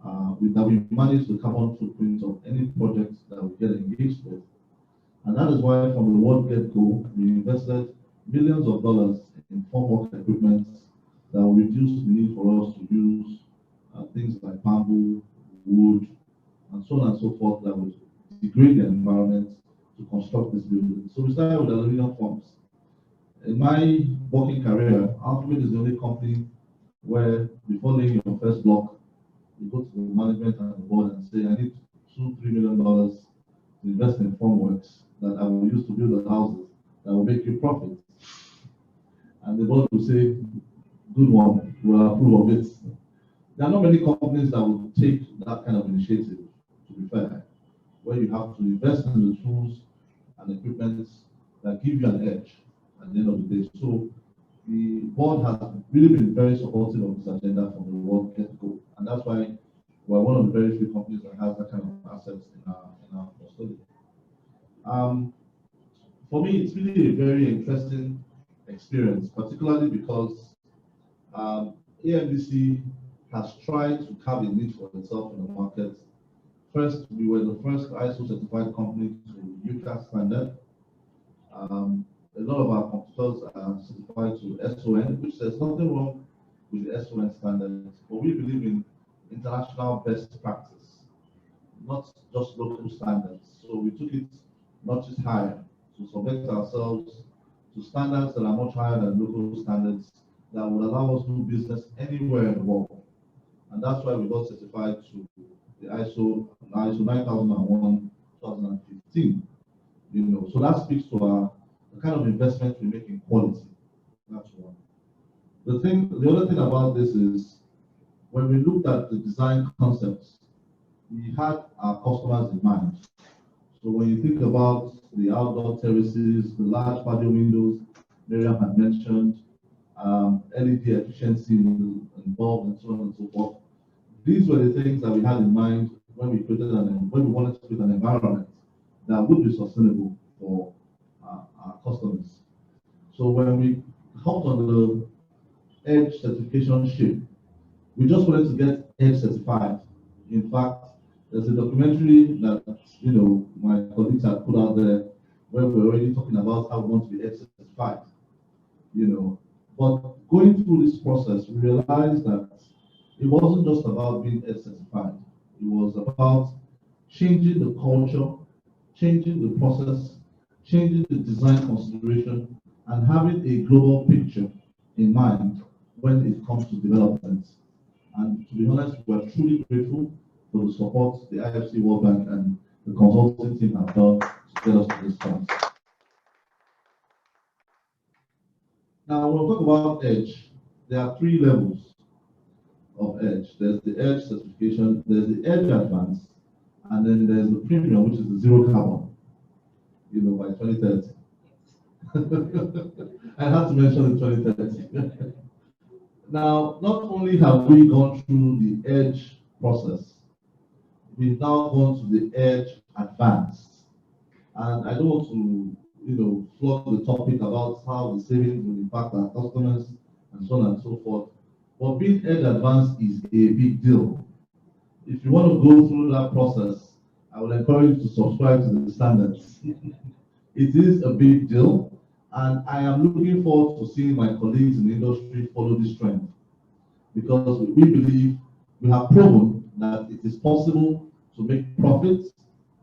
that we manage the carbon footprint of any projects that we get engaged with. And that is why from the word get-go, we invested millions of dollars in formwork equipment that will reduce the need for us to use things like bamboo, wood, and so on and so forth that would degrade the environment to construct this building. So we started with aluminum forms. In my working career, Alpha Mead is the only company where before laying your first block, you go to the management and the board and say, I need $2-3 million to invest in formworks that I will use to build the houses that will make you profit. And the board will say, good one, we'll approve of it. There are not many companies that will take that kind of initiative, to be fair, where you have to invest in the tools and equipment that give you an edge at the end of the day. So the board has really been very supportive of this agenda from the word get-go, and that's why we're one of the very few companies that has that kind of assets in our portfolio. For me, it's really a very interesting experience, particularly because AMDC has tried to carve a niche for itself in the market. First, we were the first ISO certified company to UCAS standard. A lot of our competitors are certified to SON, which there's nothing wrong with the SON standards, but we believe in international best practice, not just local standards. So we took it not just higher, to subject ourselves to standards that are much higher than local standards that would allow us to do business anywhere in the world. And that's why we got certified to the ISO 9001, 2015. So that speaks to the kind of investment we make in quality. That's one. The other thing about this is when we looked at the design concepts, we had our customers in mind. So when you think about the outdoor terraces, the large patio windows, Miriam had mentioned, LED efficiency involved, and so on and so forth. These were the things that we had in mind when we wanted to create an environment that would be sustainable for our customers. So when we hopped on the EDGE certification ship, we just wanted to get EDGE certified. In fact, there's a documentary that my colleagues have put out there where we're already talking about how we want to be EDGE certified. But going through this process, we realized that it wasn't just about being EDGE certified. It was about changing the culture, changing the process, changing the design consideration, and having a global picture in mind when it comes to development. And to be honest, we're truly grateful for the support the IFC World Bank and the consulting team have done to get us to this point. Now, when we talk about EDGE, there are 3 levels of EDGE. There's the EDGE certification, there's the EDGE Advanced, and then there's the premium, which is the zero carbon, by 2030. I had to mention the 2030. Now, not only have we gone through the EDGE process, we've now gone to the EDGE Advanced. And I don't want to, flog the topic about how the savings will impact our customers and so on and so forth. But being EDGE Advanced is a big deal. If you want to go through that process, I will encourage you to subscribe to the standards. It is a big deal, and I am looking forward to seeing my colleagues in the industry follow this trend, because we believe we have proven that it is possible to make profits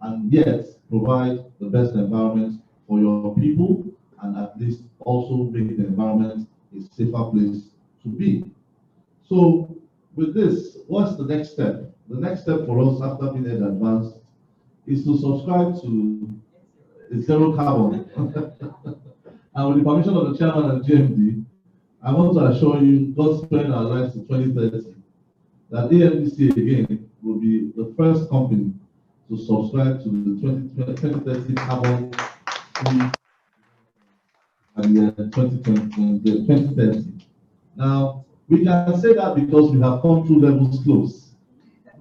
and yet provide the best environment for your people, and at least also make the environment a safer place to be. So with this, what's the next step? The next step for us after being EDGE Advanced is to subscribe to zero carbon. And with the permission of the chairman and GMD, I want to assure you, God's plan our lives to 2030, that AMDC again will be the first company to subscribe to the 2030 carbon free and the 2030. Now, we can say that because we have come 2 levels close.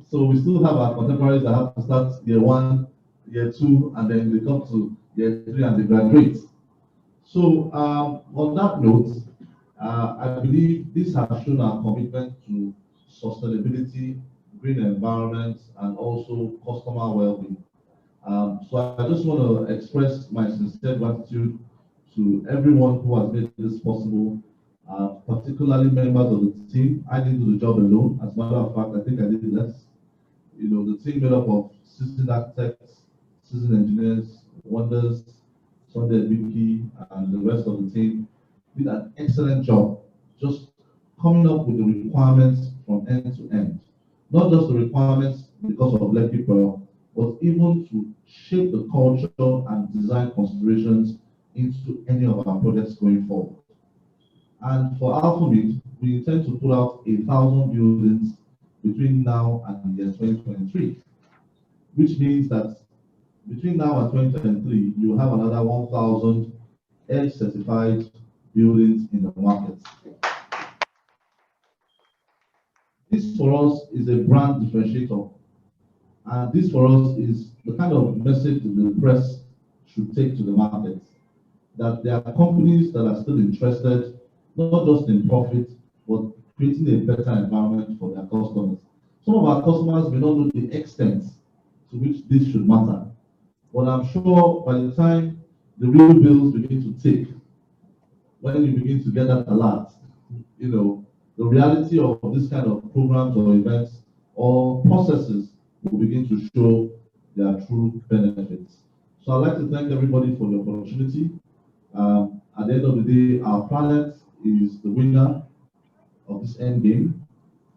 So we still have our contemporaries that have to start year 1, year 2, and then they come to year 3 and they graduate. So on that note, I believe this has shown our commitment to sustainability, green environment, and also customer well-being. So I just want to express my sincere gratitude to everyone who has made this possible, particularly members of the team. I didn't do the job alone. As a matter of fact, I think I did less. The team made up of seasoned architects, seasoned engineers, Wonders, Sunday, Vicky, and the rest of the team did an excellent job just coming up with the requirements from end to end. Not just the requirements because of Lekki Pearl, but even to shape the culture and design considerations into any of our projects going forward. And for Alpha Mead, we intend to put out 1,000 buildings between now and the year 2023, which means that between now and 2023, you will have another 1,000 EDGE certified buildings in the market. This for us is a brand differentiator, and this for us is the kind of message that the press should take to the market, that there are companies that are still interested, not just in profit, but creating a better environment for their customers. Some of our customers may not know the extent to which this should matter, but I'm sure by the time the real bills begin to tick, when you begin to get that alert, the reality of this kind of programs or events or processes will begin to show their true benefits. So I'd like to thank everybody for the opportunity. At the end of the day, our planet is the winner of this end game,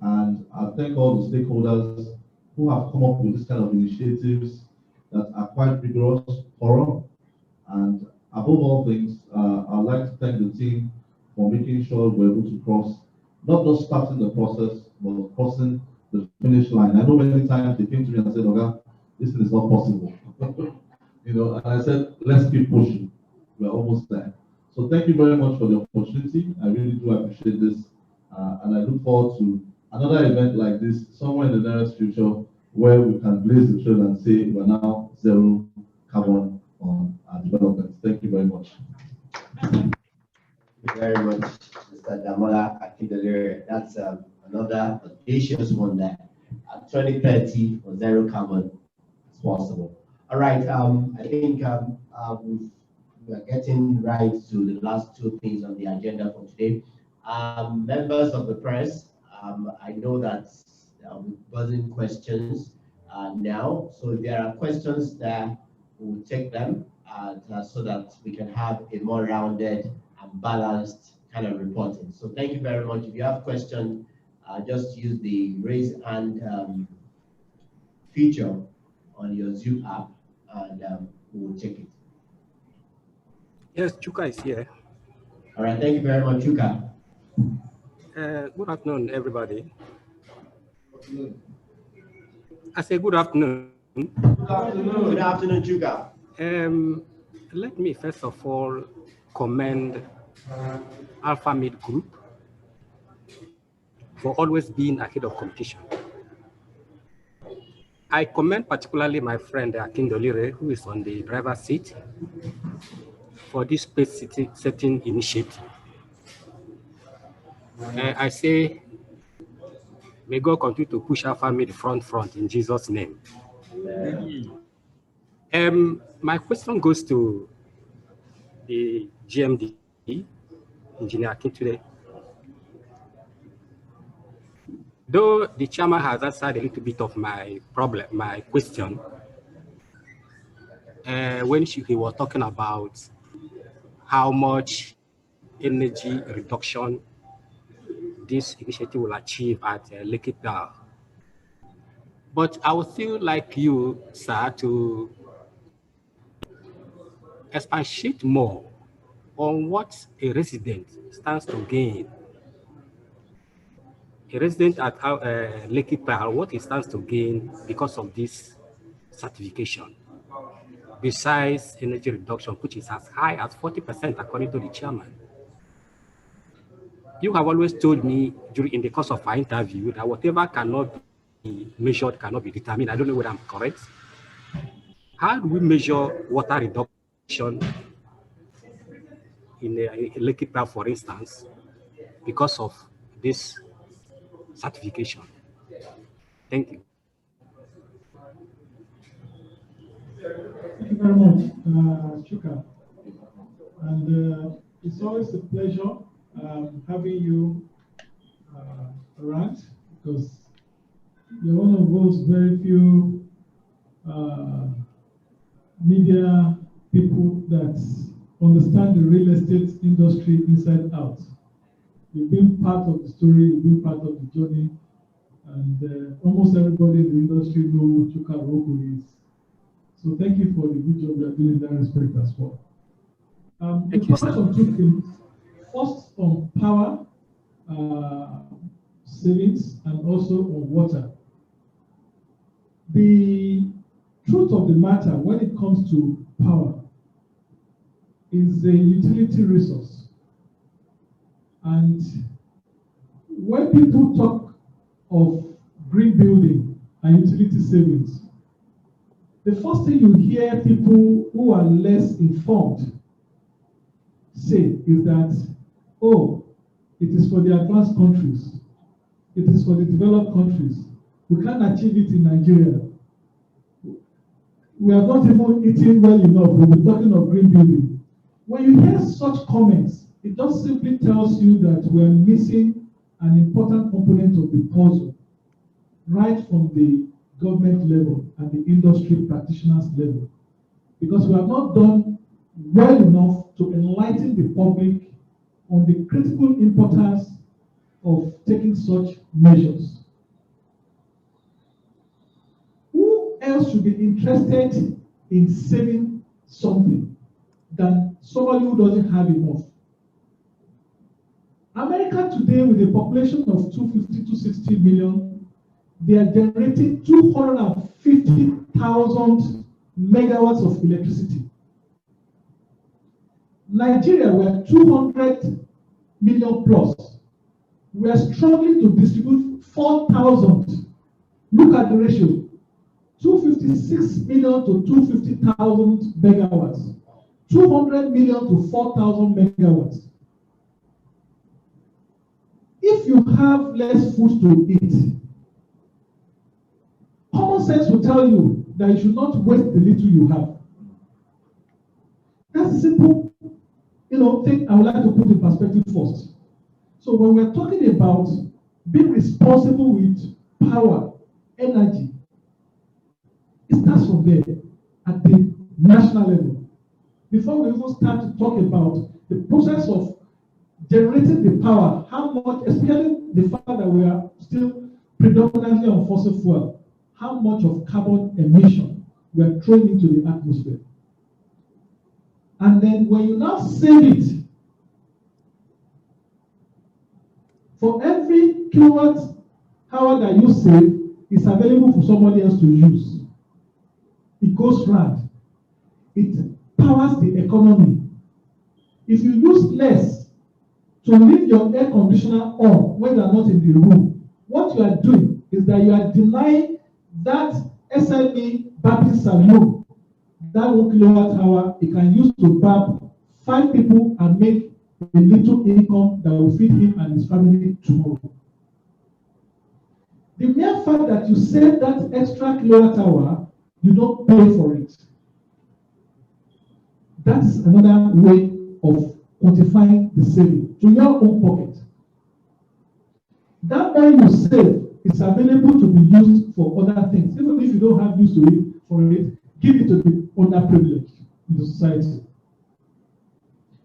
and I thank all the stakeholders who have come up with this kind of initiatives that are quite rigorous, thorough, and above all things, I'd like to thank the team for making sure we're able to cross, not just starting the process, but crossing the finish line. I know many times they came to me and said, "Oga, this is not possible." You know, and I said, let's keep pushing. We're almost there. So thank you very much for the opportunity. I really do appreciate this. And I look forward to another event like this somewhere in the nearest future where we can blaze the trail and say we're now zero carbon on our development. Thank you very much. Thank you very much, Mr. Damola Akindele. That's another audacious one there. 2030 for zero carbon is possible. All right, I think we are getting right to the last two things on the agenda for today. Members of the press, I know that we're buzzing questions now. So if there are questions there, we'll take them so that we can have a more rounded and balanced kind of reporting. So thank you very much. If you have questions, just use the raise hand feature on your Zoom app, and we'll take it. Yes, Chuka is here. All right, thank you very much, Chuka. Good afternoon, everybody. I say good afternoon. Good afternoon. Good afternoon, Chuka. Let me first of all commend Alpha Mead Group for always being ahead of competition. I commend particularly my friend Akindolire, who is on the driver's seat, for this pace-setting initiative. I say, may God continue to push Alpha Mead front in Jesus' name. My question goes to the GMD, Engineer Akindole. Though the chairman has answered a little bit of my question, when he was talking about how much energy reduction this initiative will achieve at Lekki Pearl. But I would still like you, sir, to expatiate more on what a resident stands to gain. A resident at Lekki Pearl, what he stands to gain because of this certification, besides energy reduction, which is as high as 40% according to the chairman. You have always told me in the course of our interview that whatever cannot be measured cannot be determined. I don't know whether I'm correct. How do we measure water reduction in Lekki Pearl, for instance, because of this certification? Thank you. Thank you very much, Chuka. And it's always a pleasure having you around, because you're one of those very few media people that understand the real estate industry inside out. You've been part of the story, you've been part of the journey, and almost everybody in the industry knows who Chuka Roku is. So thank you for the good job you're doing in that respect as well. Thank you, sir. On two things. First, on power savings, and also on water. The truth of the matter when it comes to power is a utility resource. And when people talk of green building and utility savings, the first thing you hear people who are less informed say is that, oh, it is for the advanced countries. It is for the developed countries. We can't achieve it in Nigeria. We are not even eating well enough. We'll be talking of green building. When you hear such comments, it just simply tells you that we're missing an important component of the puzzle, right from the government level and the industry practitioners level. Because we have not done well enough to enlighten the public on the critical importance of taking such measures. else should be interested in saving something than somebody who doesn't have enough? America today, with a population of 250 to 60 million, they are generating 250,000 megawatts of electricity. Nigeria, we are 200 million plus. We are struggling to distribute 4,000. Look at the ratio. 256 million to 250,000 megawatts. 200 million to 4,000 megawatts. If you have less food to eat, common sense will tell you that you should not waste the little you have. That's a simple, thing I would like to put in perspective first. So when we're talking about being responsible with power, energy, it starts from there at the national level. Before we even start to talk about the process of generating the power, how much, especially the fact that we are still predominantly on fossil fuel, how much of carbon emission we are throwing into the atmosphere. And then when you now save it, for every kilowatt hour that you save, it's available for somebody else to use. It goes round. It powers the economy. If you use less to leave your air conditioner on when you are not in the room, what you are doing is that you are denying that SME bathing saloon that 1 kilowatt hour it can use to bath 5 people and make a little income that will feed him and his family tomorrow. The mere fact that you save that extra kilowatt hour, you don't pay for it. That's another way of quantifying the saving to your own pocket. That money you save is available to be used for other things. Even if you don't have use to it for it, give it to the underprivileged in the society.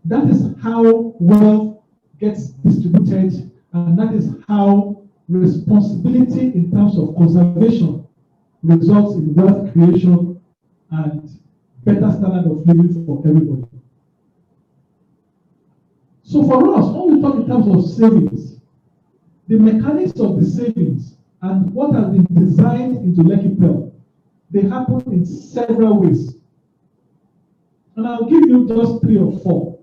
That is how wealth gets distributed, and that is how responsibility in terms of conservation results in wealth creation and better standard of living for everybody. So for us, when we talk in terms of savings, the mechanics of the savings and what has been designed into Lekki Pearl, they happen in several ways. And I'll give you just 3 or 4.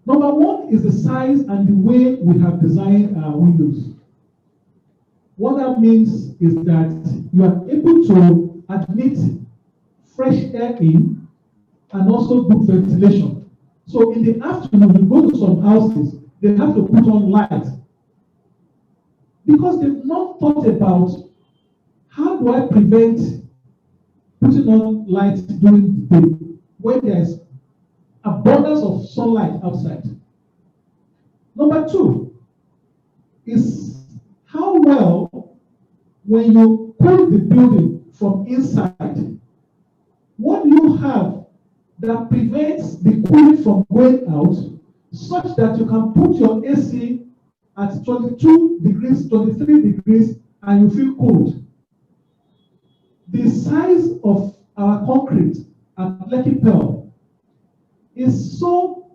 Number 1 is the size and the way we have designed our windows. What that means is that you are able to admit fresh air in and also good ventilation. So in the afternoon, you go to some houses, they have to put on light because they've not thought about how do I prevent putting on light during the day when there's abundance of sunlight outside. Number 2 is how well, when you cool the building from inside, what do you have that prevents the cooling from going out, such that you can put your AC at 22 degrees, 23 degrees, and you feel cold. The size of our concrete at Lekki Pearl is so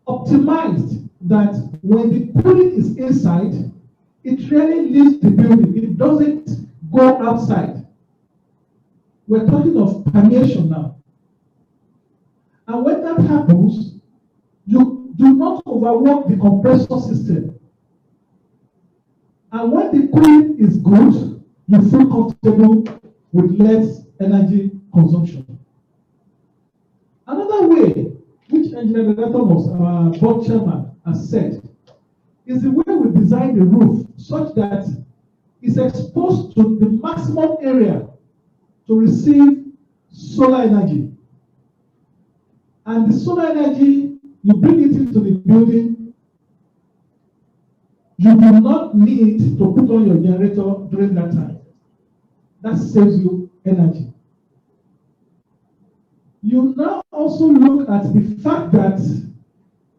optimized that when the cooling is inside, it really leaves the building. It doesn't go outside. We're talking of permeation now. And when that happens, you do not overwork the compressor system. And when the cooling is good, you feel comfortable with less energy consumption. Another way, which Engineer Thomas, our board chairman, has said, is the way we design the roof such that it's exposed to the maximum area to receive solar energy. And the solar energy, you bring it into the building, you do not need to put on your generator during that time. That saves you energy. You now also look at the fact that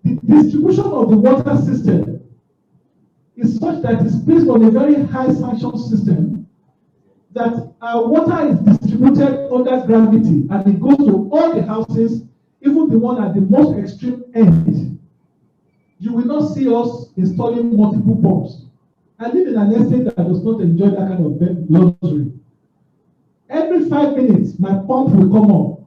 the distribution of the water system is such that it's based on a very high sanction system, that water is distributed under gravity and it goes to all the houses, even the one at the most extreme end. You will not see us installing multiple pumps. I live in an estate that does not enjoy that kind of luxury. Every 5 minutes, my pump will come on.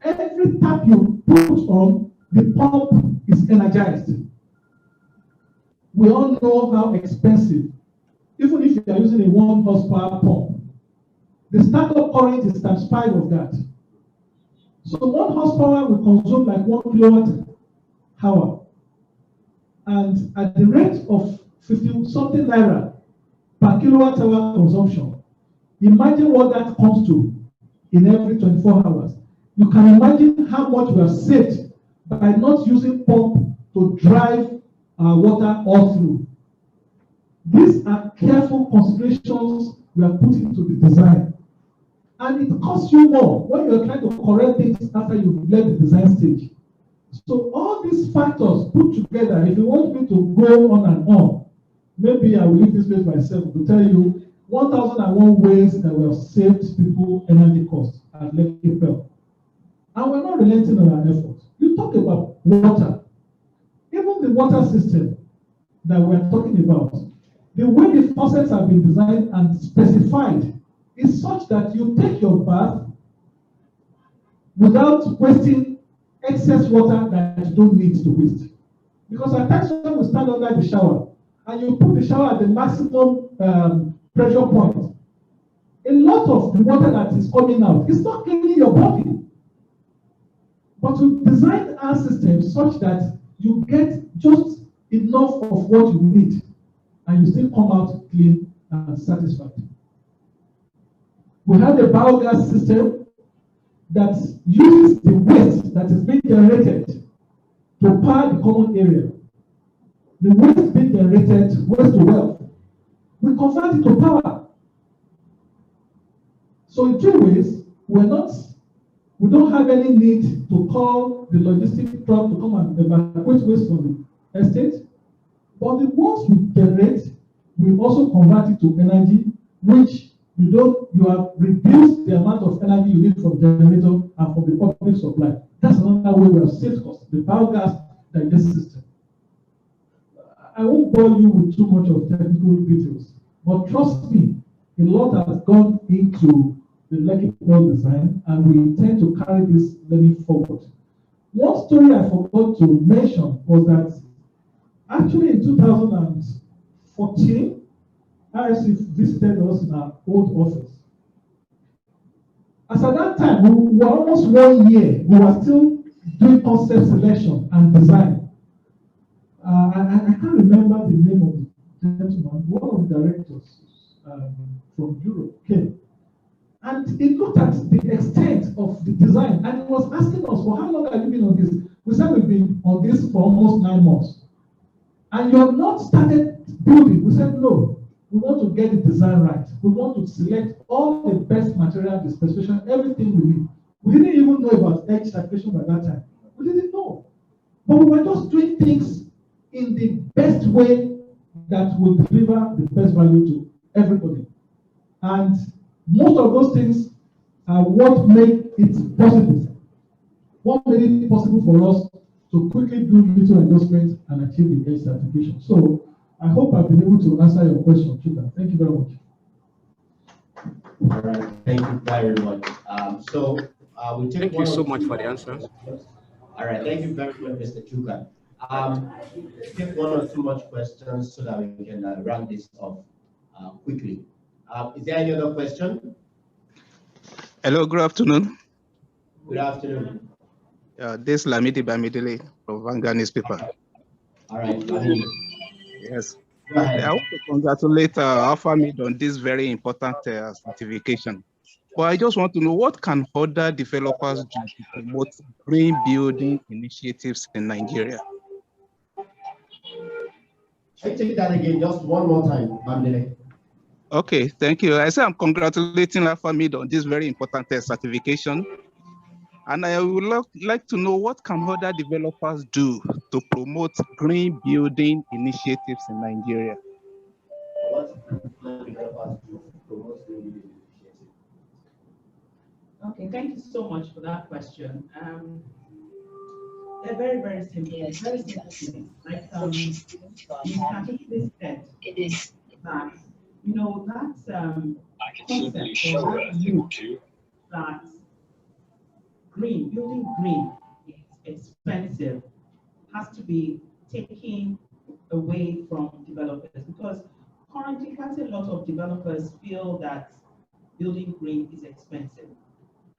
Every tap you put on, the pump is energized. We all know how expensive, even if you are using a 1 horsepower pump, the startup current is times 5 of that. So 1 horsepower will consume like 1 kilowatt hour. And at the rate of 50-something naira per kilowatt hour consumption, imagine what that comes to in every 24 hours. You can imagine how much we have saved by not using pump to drive our water all through. These are careful considerations we are putting into the design. And it costs you more when you're trying to correct things after you've left the design stage. So all these factors put together, if you want me to go on and on, maybe I will leave this place myself to tell you 1,001 ways that we have saved people energy costs at Lekki Pearl. And we're not relenting on our efforts. You talk about water. Even the water system that we're talking about, the way the faucets have been designed and specified is such that you take your bath without wasting excess water that you don't need to waste. Because at times when we stand under the shower and you put the shower at the maximum pressure point, a lot of the water that is coming out is not cleaning your body. But we designed our system such that you get just enough of what you need and you still come out clean and satisfied. We have a biogas system that uses the waste that is being generated to power the common area. The waste being generated, waste to wealth, we convert it to power. So in 2 ways, we don't have any need to call the logistic truck to come and evacuate waste from the estate. But the ones we generate, we also convert it to energy, which you have reduced the amount of energy you need from the generator and from the public supply. That's another way we have saved costs, the biogas digestion system. I won't bore you with too much of technical details, but trust me, a lot has gone into the Lekki Pearl design, and we intend to carry this learning forward. One story I forgot to mention was that actually in 2014, RSC visited us in our old office. As at that time, we were almost 1 year, we were still doing concept selection and design. I can't remember the name of the gentleman, one of the directors from Europe came. And he looked at the extent of the design and he was asking us, for how long have you been on this? We said we've been on this for almost 9 months. And you have not started building. We said, no. We want to get the design right. We want to select all the best material, the specification, everything we need. We didn't even know about edge certification by that time. We didn't know. But we were just doing things in the best way that will deliver the best value to everybody. And most of those things are what make it possible. What made it possible for us to quickly do little adjustments and achieve the edge certification. So I hope I've been able to answer your question, Chuka. Thank you very much. All right, thank you very much. We'll take Thank you so much for the answers. All right, thank you very much, Mr. Chuka. Take 1 or 2 more questions so that we can round this off quickly. Is there any other question? Hello, good afternoon. Good afternoon. This is Lamidi Bamidele from Vanguard newspaper. All right, Lamidi. Yes. I want to congratulate Alpha Mead on this very important certification. But I just want to know, what can other developers do to promote green building initiatives in Nigeria? I take that again, just one more time, Bamidele. Okay, thank you. I say I'm congratulating Alpha Mead on this very important certification. And I would like to know, what can other developers do to promote green building initiatives in Nigeria? What can developers Okay, thank you so much for that question. They're very, very simple. Very simple things. Like we said that, you know, that's concept or that view that building green is expensive, has to be taken away from developers, because currently quite a lot of developers feel that building green is expensive.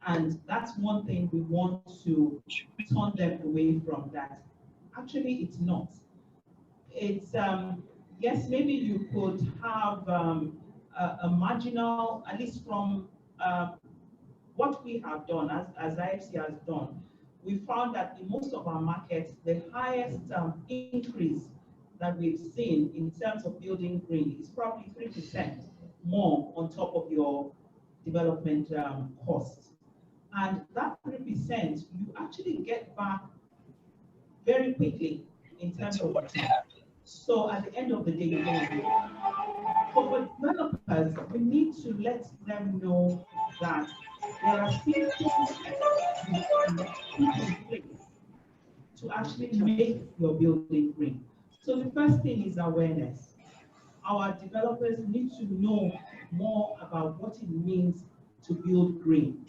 And that's one thing we want to turn them away from, that actually it's not. It's, yes, maybe you could have a marginal, at least from what we have done, as IFC has done, we found that in most of our markets, the highest increase that we've seen in terms of building green is probably 3% more on top of your development costs. And that 3%, you actually get back very quickly in terms of return. So at the end of the day, you're going to do. So for developers, we need to let them know that there are things in place to actually make your building green. So the first thing is awareness. Our developers need to know more about what it means to build green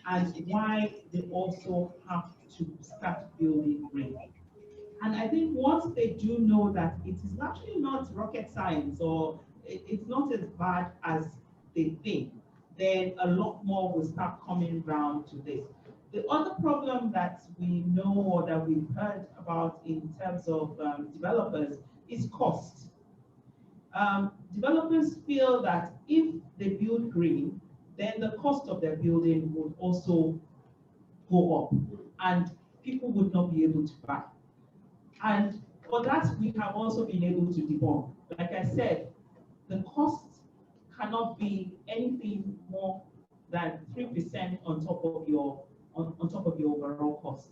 and why they also have to start building green. And I think once they do know that it is actually not rocket science, or it's not as bad as they think, then a lot more will start coming round to this. The other problem that we know or that we've heard about in terms of developers is cost. Developers feel that if they build green, then the cost of their building would also go up and people would not be able to buy. And for that, we have also been able to debunk. Like I said, the cost cannot be anything more than 3% on top of your overall costs.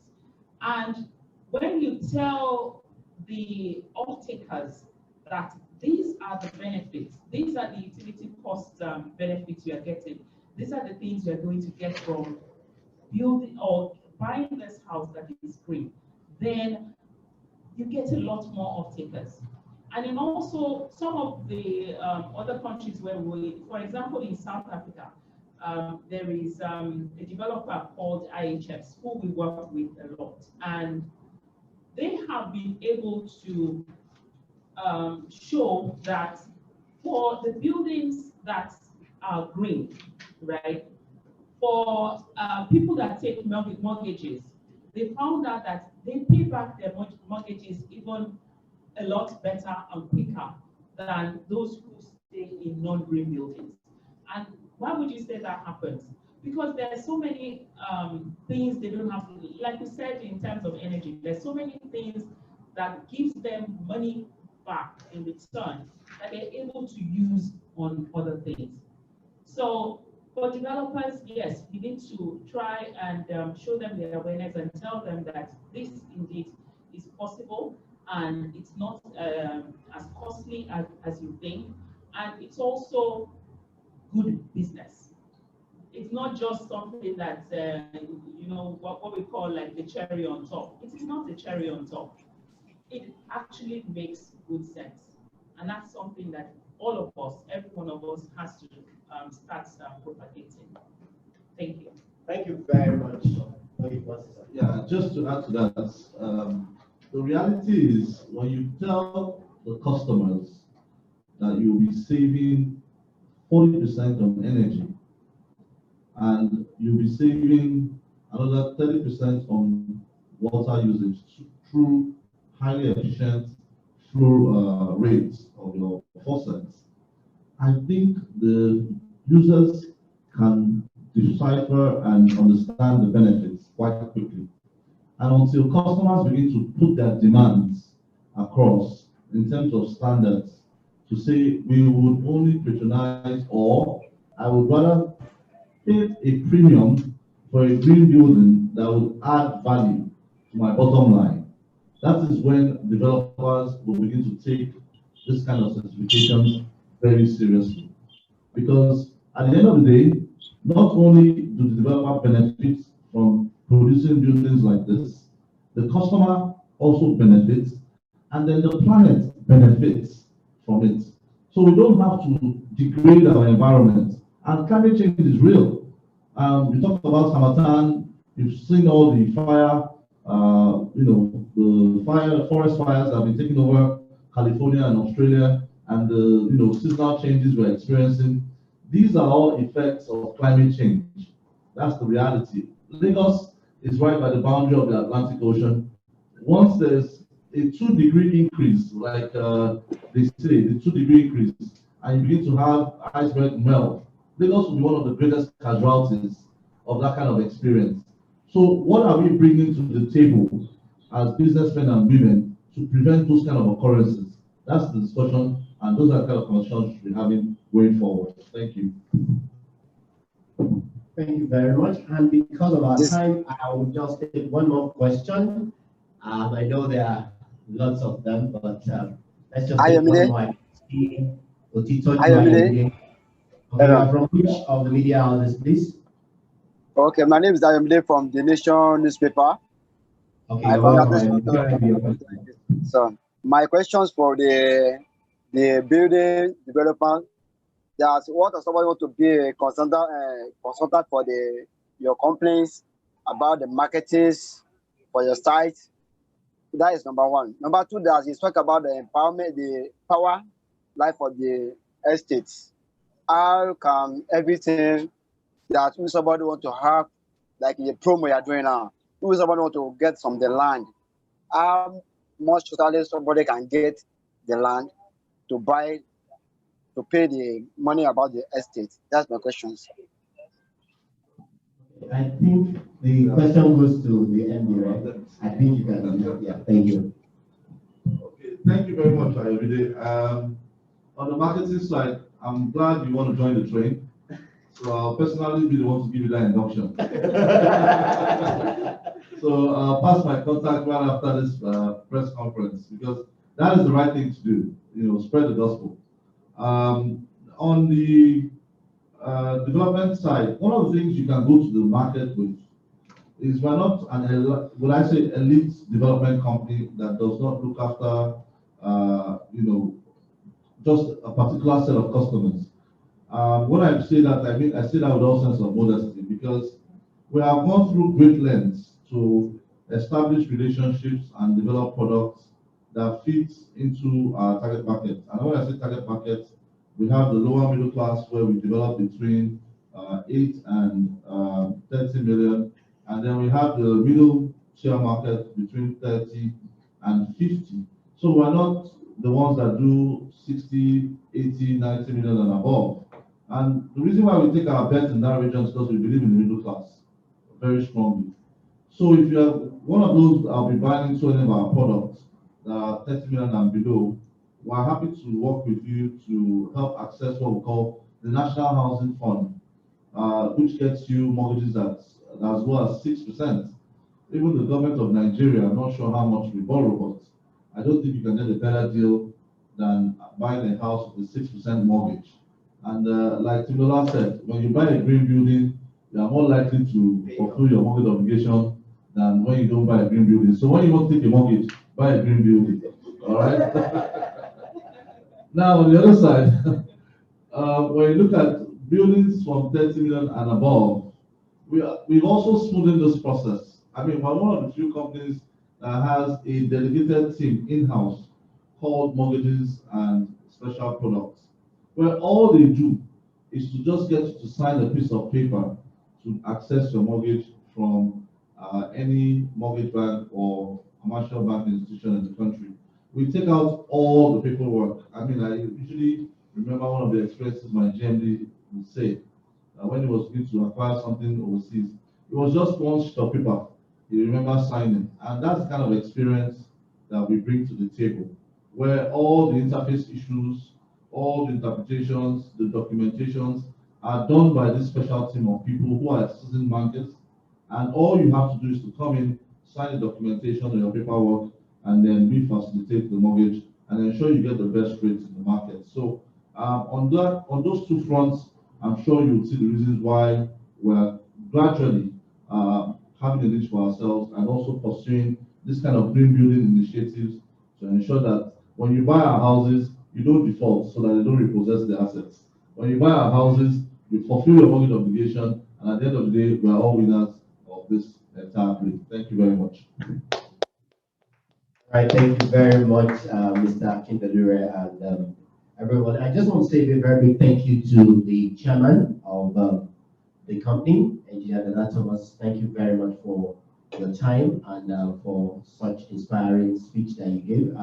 And when you tell the off-takers that these are the benefits, these are the utility cost benefits you are getting, these are the things you are going to get from building or buying this house that is green, then you get a lot more off-takers. And then also some of the other countries where we, for example, in South Africa, there is a developer called IHS who we work with a lot, and they have been able to show that for the buildings that are green, right, for people that take mortgages, they found out that they pay back their mortgages even a lot better and quicker than those who stay in non-green buildings. And why would you say that happens? Because there are so many things they don't have to do. Like you said, in terms of energy, there's so many things that gives them money back in return that they're able to use on other things. So for developers, yes, we need to try and show them the awareness and tell them that this indeed is possible and it's not as costly as you think, and it's also good business. It's not just something that, you know, what we call like the cherry on top. It is not the cherry on top. It actually makes good sense. And that's something that all of us, every one of us has to start propagating. Thank you. Thank you very much. Yeah, just to add to that, the reality is when you tell the customers that you'll be saving 40% on energy and you'll be saving another 30% on water usage through highly efficient flow rates of your faucets, I think the users can decipher and understand the benefits quite quickly. And until customers begin to put their demands across in terms of standards, to say we would only patronize, or I would rather pay a premium for a green building that would add value to my bottom line. That is when developers will begin to take this kind of certifications very seriously. Because at the end of the day, not only do the developer benefit from producing buildings like this, the customer also benefits, and then the planet benefits from it. So we don't have to degrade our environment. And climate change is real. You talk about Hamatan, you've seen all the fire, the forest fires that have been taking over California and Australia, and the seasonal changes we're experiencing. These are all effects of climate change. That's the reality. Lagos is right by the boundary of the Atlantic Ocean. Once there's a 2-degree increase, like they say, the 2-degree increase, and you begin to have iceberg melt, Lagos will be one of the greatest casualties of that kind of experience. So what are we bringing to the table as businessmen and women to prevent those kind of occurrences? That's the discussion, and those are the kind of conversations we should be having going forward. Thank you. Thank you very much. And because of our time, I will just take one more question. I know there are lots of them, but let's just take one more. Okay, from which of the media houses, please? Okay, my name is Ayomide from the Nation newspaper. Okay, so my questions for the building developer. That's what if somebody want to be a consultant for your companies about the marketing for your site. That is number one. Number two, that is talk about the empowerment, the power life of the estates. How can everything that somebody want to have, like the promo you're doing now, somebody want to get from the land, how much totally somebody can get the land to buy, to pay the money about the estate? That's my questions. I think the question goes to the MD, right? I think you can. Yeah, thank you. Okay, thank you very much, Ayomide. On the marketing side, I'm glad you want to join the train. So I'll personally be the one to give you that induction. So I'll pass my contact right after this press conference, because that is the right thing to do. Spread the gospel. On the development side, one of the things you can go to the market with is we're not would I say elite development company that does not look after just a particular set of customers. When I say that, I mean I say that with all sense of modesty, because we have gone through great lengths to establish relationships and develop products that fit into our target market. And when I say target market, we have the lower middle class, where we develop between 8 and 30 million. And then we have the middle tier market between 30 and 50. So we're not the ones that do 60, 80, 90 million and above. And the reason why we take our bet in that region is because we believe in the middle class very strongly. So if you are one of those, I'll be buying into any of our products that are 30 million and below, we're happy to work with you to help access what we call the National Housing Fund, which gets you mortgages at as low as 6%. Even the government of Nigeria, I'm not sure how much we borrow, but I don't think you can get a better deal than buying a house with a 6% mortgage. And like Timola said, when you buy a green building, you are more likely to fulfill your mortgage obligation than when you don't buy a green building. So when you want to take a mortgage, buy a green building. All right. Now on the other side, when you look at buildings from 30 million and above, we've also smoothened this process. I mean, we're one of the few companies that has a dedicated team in-house called Mortgages and Special Products, where all they do is to just get you to sign a piece of paper to access your mortgage from any mortgage bank or commercial bank institution in the country. We take out all the paperwork. I mean, I usually remember one of the experiences my GMD would say when he was going to acquire something overseas. It was just one sheet of paper. He remembers signing. And that's the kind of experience that we bring to the table, where all the interface issues, all the interpretations, the documentations are done by this special team of people who are seasoned bankers. And all you have to do is to come in, sign the documentation or your paperwork, and then we facilitate the mortgage and ensure you get the best rates in the market. So on those two fronts, I'm sure you'll see the reasons why we're gradually having a niche for ourselves and also pursuing this kind of green building initiatives to ensure that when you buy our houses, you don't default so that they don't repossess the assets. When you buy our houses, you fulfill your mortgage obligation, and at the end of the day, we are all winners of this entire play. Thank you very much. All right, thank you very much, Mr. Akindalure and everyone. I just want to say a very big thank you to the chairman of the company, Engineer Thomas. Thank you very much for your time and for such inspiring speech that you gave.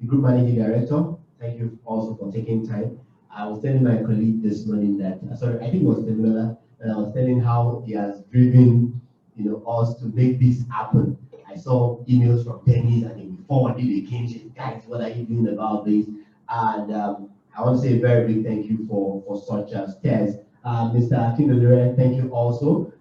The group managing director, thank you also for taking time. I was telling my colleague this morning that, sorry, I think it was Temila, and I was telling how he has driven, us to make this happen. I saw emails from Dennis and he forwarded it again. She said, guys, what are you doing about this? And I want to say a very big thank you for such steps. Mr. Akindolure, thank you also.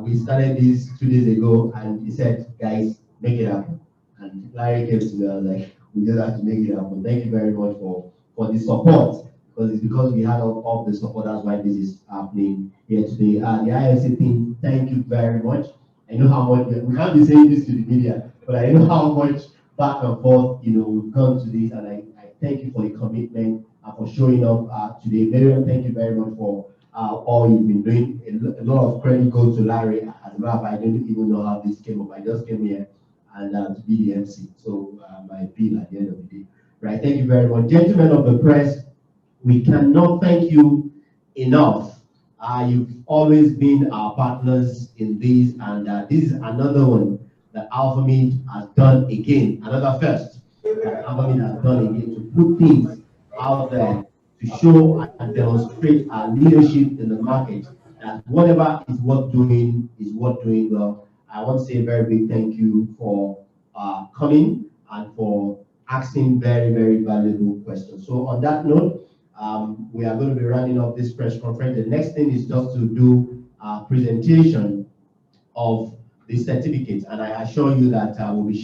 We started this 2 days ago and he said, guys, make it happen. And Larry came to me, I was like, we just have to make it happen. Thank you very much for the support. Because it's because we had all the support, that's why this is happening here today. The IFC team, thank you very much. I know how much, we can't be saying this to the media, but I know how much back and forth, we've gone to this, and I thank you for the commitment and for showing up today. Miriam, thank you very much for all you've been doing. A lot of credit goes to Larry. As a matter of fact, I didn't even know how this came up. I just came here and to be the MC. So my bill at the end of the day. Right, thank you very much. Gentlemen of the press, we cannot thank you enough. You've always been our partners in this, and this is another one that Alpha Mead has done again, another first that Alpha Mead has done again, to put things out there to show and demonstrate our leadership in the market, that whatever is worth doing is worth doing well. I want to say a very big thank you for coming and for asking very, very valuable questions. So on that note, we are going to be running up this press conference. The next thing is just to do a presentation of the certificates, and I assure you that we'll be